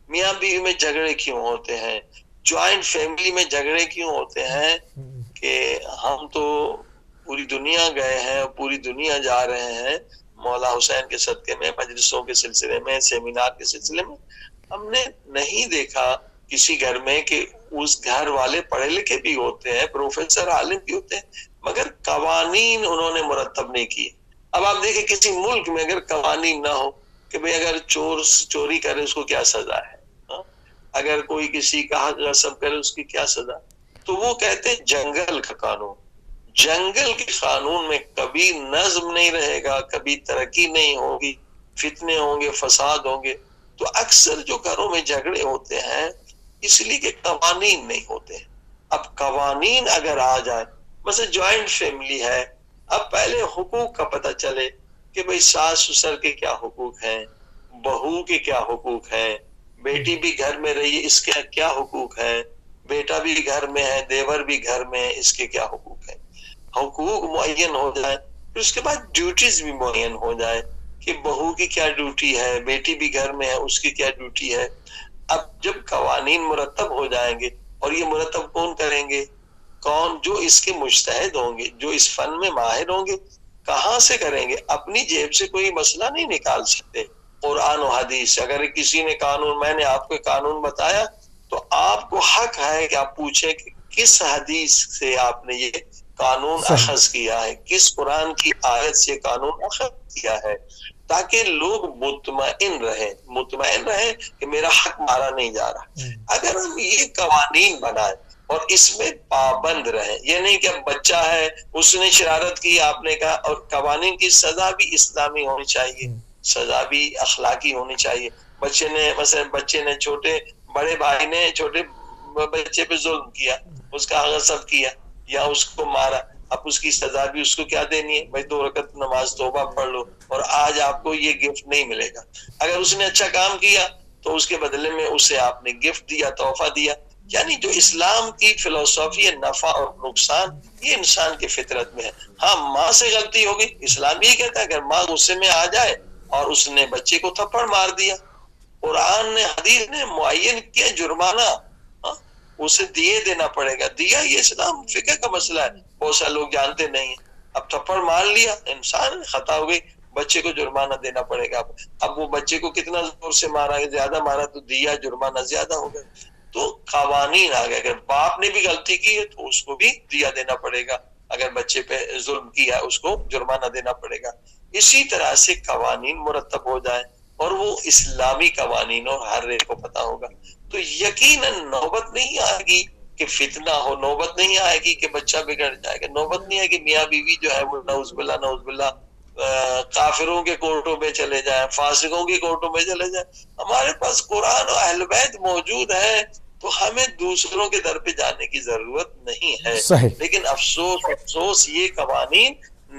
میاں بیوی میں جھگڑے کیوں ہوتے ہیں، جوائنٹ فیملی میں جھگڑے کیوں ہوتے ہیں، کہ ہم تو پوری دنیا گئے ہیں، پوری دنیا جا رہے ہیں مولا حسین کے صدقے میں، مجلسوں کے سلسلے میں، سیمینار کے سلسلے میں، ہم نے نہیں دیکھا کسی گھر میں کہ اس گھر والے پڑھے لکھے بھی ہوتے ہیں، پروفیسر عالم بھی ہوتے ہیں، مگر قوانین انہوں نے مرتب نہیں کیے۔ اب آپ دیکھیں کسی ملک میں اگر قوانین نہ ہو کہ بھئی اگر چور چوری کرے اس کو کیا سزا ہے، اگر کوئی کسی کا حق غصب کرے اس کی کیا سزا، تو وہ کہتے ہیں جنگل کا قانون۔ جنگل کے قانون میں کبھی نظم نہیں رہے گا، کبھی ترقی نہیں ہوگی، فتنے ہوں گے، فساد ہوں گے۔ تو اکثر جو گھروں میں جھگڑے ہوتے ہیں اس لیے کہ قوانین نہیں ہوتے۔ اب قوانین اگر آ جائے، مثلا جوائنٹ فیملی ہے، اب پہلے حقوق کا پتہ چلے کہ بھئی ساس سسر کے کیا حقوق ہیں، بہو کے کیا حقوق ہیں، بیٹی بھی گھر میں رہی ہے اس کے کیا حقوق ہیں، بیٹا بھی گھر میں ہے، دیور بھی گھر میں ہے، اس کے کیا حقوق ہیں، حقوق معین ہو جائے، پھر اس کے بعد ڈیوٹیز بھی معین ہو جائے کہ بہو کی کیا ڈیوٹی ہے، بیٹی بھی گھر میں ہے اس کی کیا ڈیوٹی ہے۔ اب جب قوانین مرتب ہو جائیں گے، اور یہ مرتب کون کریں گے؟ کون؟ جو اس کے مجتہد ہوں گے، جو اس فن میں ماہر ہوں گے۔ کہاں سے کریں گے؟ اپنی جیب سے کوئی مسئلہ نہیں نکال سکتے، قرآن و حدیث۔ اگر کسی نے قانون، میں نے آپ کو قانون بتایا تو آپ کو حق ہے کہ آپ پوچھیں کہ کس حدیث سے آپ نے یہ قانون اخذ کیا ہے، کس قرآن کی آیت سے قانون اخذ کیا ہے، تاکہ لوگ مطمئن رہیں کہ میرا حق مارا نہیں جا رہا۔ اگر ہم یہ قوانین بنائیں اور اس میں پابند رہیں، یہ نہیں کہ اب بچہ ہے اس نے شرارت کی، آپ نے کہا، اور قوانین کی سزا بھی اسلامی ہونی چاہیے، سزا بھی اخلاقی ہونی چاہیے۔ بچے نے مثلا چھوٹے بڑے بھائی نے چھوٹے بچے پہ ظلم کیا، اس کا غصب کیا یا اس کو مارا، اب اس کی سزا بھی اس کو کیا دینی ہے؟ بھائی 2 رکعت نماز توبہ پڑھ لو اور آج آپ کو یہ گفٹ نہیں ملے گا۔ اگر اس نے اچھا کام کیا تو اس کے بدلے میں اسے آپ نے گفٹ دیا، تحفہ دیا۔ یعنی جو اسلام کی فلسفی ہے نفع اور نقصان، یہ انسان کی فطرت میں ہے۔ ہاں ماں سے غلطی ہوگی، اسلام یہ کہتا ہے اگر ماں غصے میں آ جائے اور اس نے بچے کو تھپڑ مار دیا، قرآن نے حدیث نے معین کیا جرمانہ، اسے دیے دینا پڑے گا۔ دیا یہ اسلام فقہ کا مسئلہ ہے، بہت سارے لوگ جانتے نہیں ہیں۔ اب تھپڑ مار لیا، انسان خطا ہو گئی، بچے کو جرمانہ دینا پڑے گا۔ اب وہ بچے کو کتنا زور سے مارا، زیادہ مارا تو دیا جرمانہ زیادہ ہو گیا۔ تو قوانین آ گئے، اگر باپ نے بھی غلطی کی ہے تو اس کو بھی دیا دینا پڑے گا، اگر بچے پہ ظلم کیا ہے اس کو جرمانہ دینا پڑے گا۔ اسی طرح سے قوانین مرتب ہو جائیں اور وہ اسلامی قوانین اور ہر ایک کو پتہ ہوگا، تو یقیناً نوبت نہیں آئے گی کہ فتنہ ہو، نوبت نہیں آئے گی کہ بچہ بگڑ جائے گا، نوبت نہیں آئے گی میاں بیوی جو ہے وہ نعوذ باللہ کافروں کے کورٹوں میں چلے جائیں، فاسقوں کے کورٹوں میں چلے جائیں۔ ہمارے پاس قرآن و اہل بیت موجود ہے تو ہمیں دوسروں کے در پہ جانے کی ضرورت نہیں ہے۔ لیکن افسوس یہ قوانین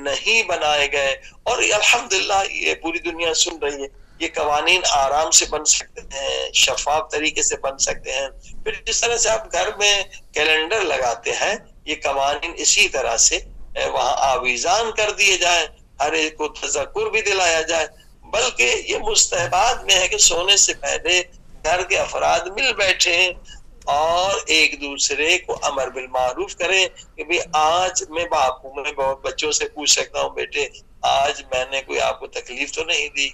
نہیں بنائے گئے، اور الحمدللہ یہ پوری دنیا سن رہی ہے، یہ قوانین آرام سے بن سکتے ہیں، شفاف طریقے سے بن سکتے ہیں۔ پھر جس طرح سے آپ گھر میں کیلنڈر لگاتے ہیں، یہ قوانین اسی طرح سے وہاں آویزان کر دیے جائیں، ہر ایک کو تذکر بھی دلایا جائے۔ بلکہ یہ مستحبات میں ہے کہ سونے سے پہلے گھر کے افراد مل بیٹھیں اور ایک دوسرے کو امر بالمعروف کریں کہ بھی آج میں باپ ہوں، میں بہت بچوں سے پوچھ سکتا ہوں، بیٹے آج میں نے کوئی آپ کو تکلیف تو نہیں دی،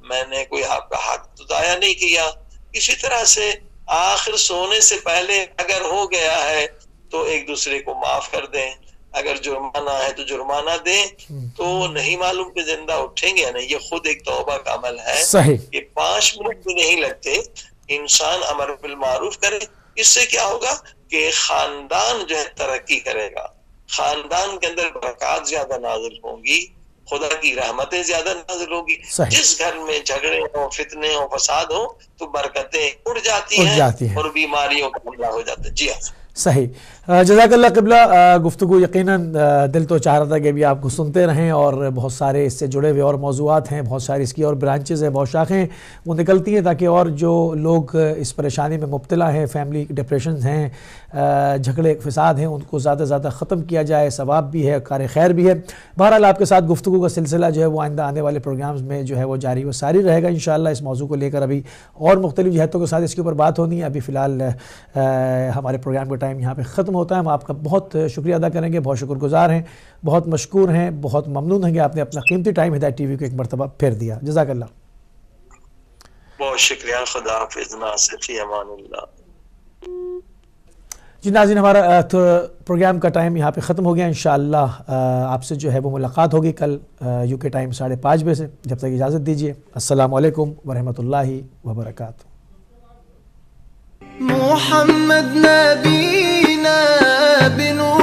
میں نے کوئی آپ کا حق تو ضائع نہیں کیا۔ اسی طرح سے آخر سونے سے پہلے اگر ہو گیا ہے تو ایک دوسرے کو معاف کر دیں، اگر جرمانہ ہے تو جرمانہ دیں، تو نہیں معلوم کہ زندہ اٹھیں گے یا نہیں۔ یہ خود ایک توبہ کا عمل ہے کہ 5 منٹ بھی نہیں لگتے، انسان امر بالمعروف کرے۔ اس سے کیا ہوگا کہ خاندان جو ہے ترقی کرے گا، خاندان کے اندر برکات زیادہ نازل ہوں گی، خدا کی رحمتیں زیادہ نازل ہوگی۔ جس گھر میں جھگڑے ہوں، فتنے ہوں، فساد ہوں تو برکتیں اڑ جاتی ہیں اور بیماریوں کا حملہ ہو جاتا ہے۔ جی ہاں صحیح، جزاک اللہ قبلہ۔ گفتگو یقیناً دل تو چاہ رہا تھا کہ بھی آپ کو سنتے رہیں، اور بہت سارے اس سے جڑے ہوئے اور موضوعات ہیں، بہت ساری اس کی اور برانچز ہیں، بہت شاخیں وہ نکلتی ہیں، تاکہ اور جو لوگ اس پریشانی میں مبتلا ہیں، فیملی ڈپریشنز ہیں، جھگڑے فساد ہیں، ان کو زیادہ سے زیادہ ختم کیا جائے، ثواب بھی ہے، کار خیر بھی ہے۔ بہرحال آپ کے ساتھ گفتگو کا سلسلہ جو ہے وہ آئندہ آنے والے پروگرامز میں جو ہے وہ جاری و ساری رہے گا انشاءاللہ۔ اس موضوع کو لے کر ابھی اور مختلف جہتوں کے ساتھ اس کے اوپر بات ہونی ہے۔ ابھی فی الحال ہمارے پروگرام کا ٹائم یہاں پہ ختم ہوتا ہے۔ ہم آپ کا بہت شکریہ ادا کریں گے، بہت شکر گزار ہیں، بہت مشکور ہیں، بہت ممنون ہیں کہ آپ نے اپنا قیمتی ٹائم ہدایت ٹی وی کو ایک مرتبہ پھیر دیا۔ جزاک اللہ، بہت شکریہ۔ خدا حافظ، ناصر، فی امان اللہ۔ جی ناظرین، ہمارا پروگرام کا ٹائم یہاں پہ ختم ہو گیا۔ انشاءاللہ آپ سے جو ہے وہ ملاقات ہوگی کل یو کے ٹائم 5:30 بجے سے۔ جب تک اجازت دیجیے، السلام علیکم ورحمۃ اللہ وبرکاتہ۔ محمد نبینا بنور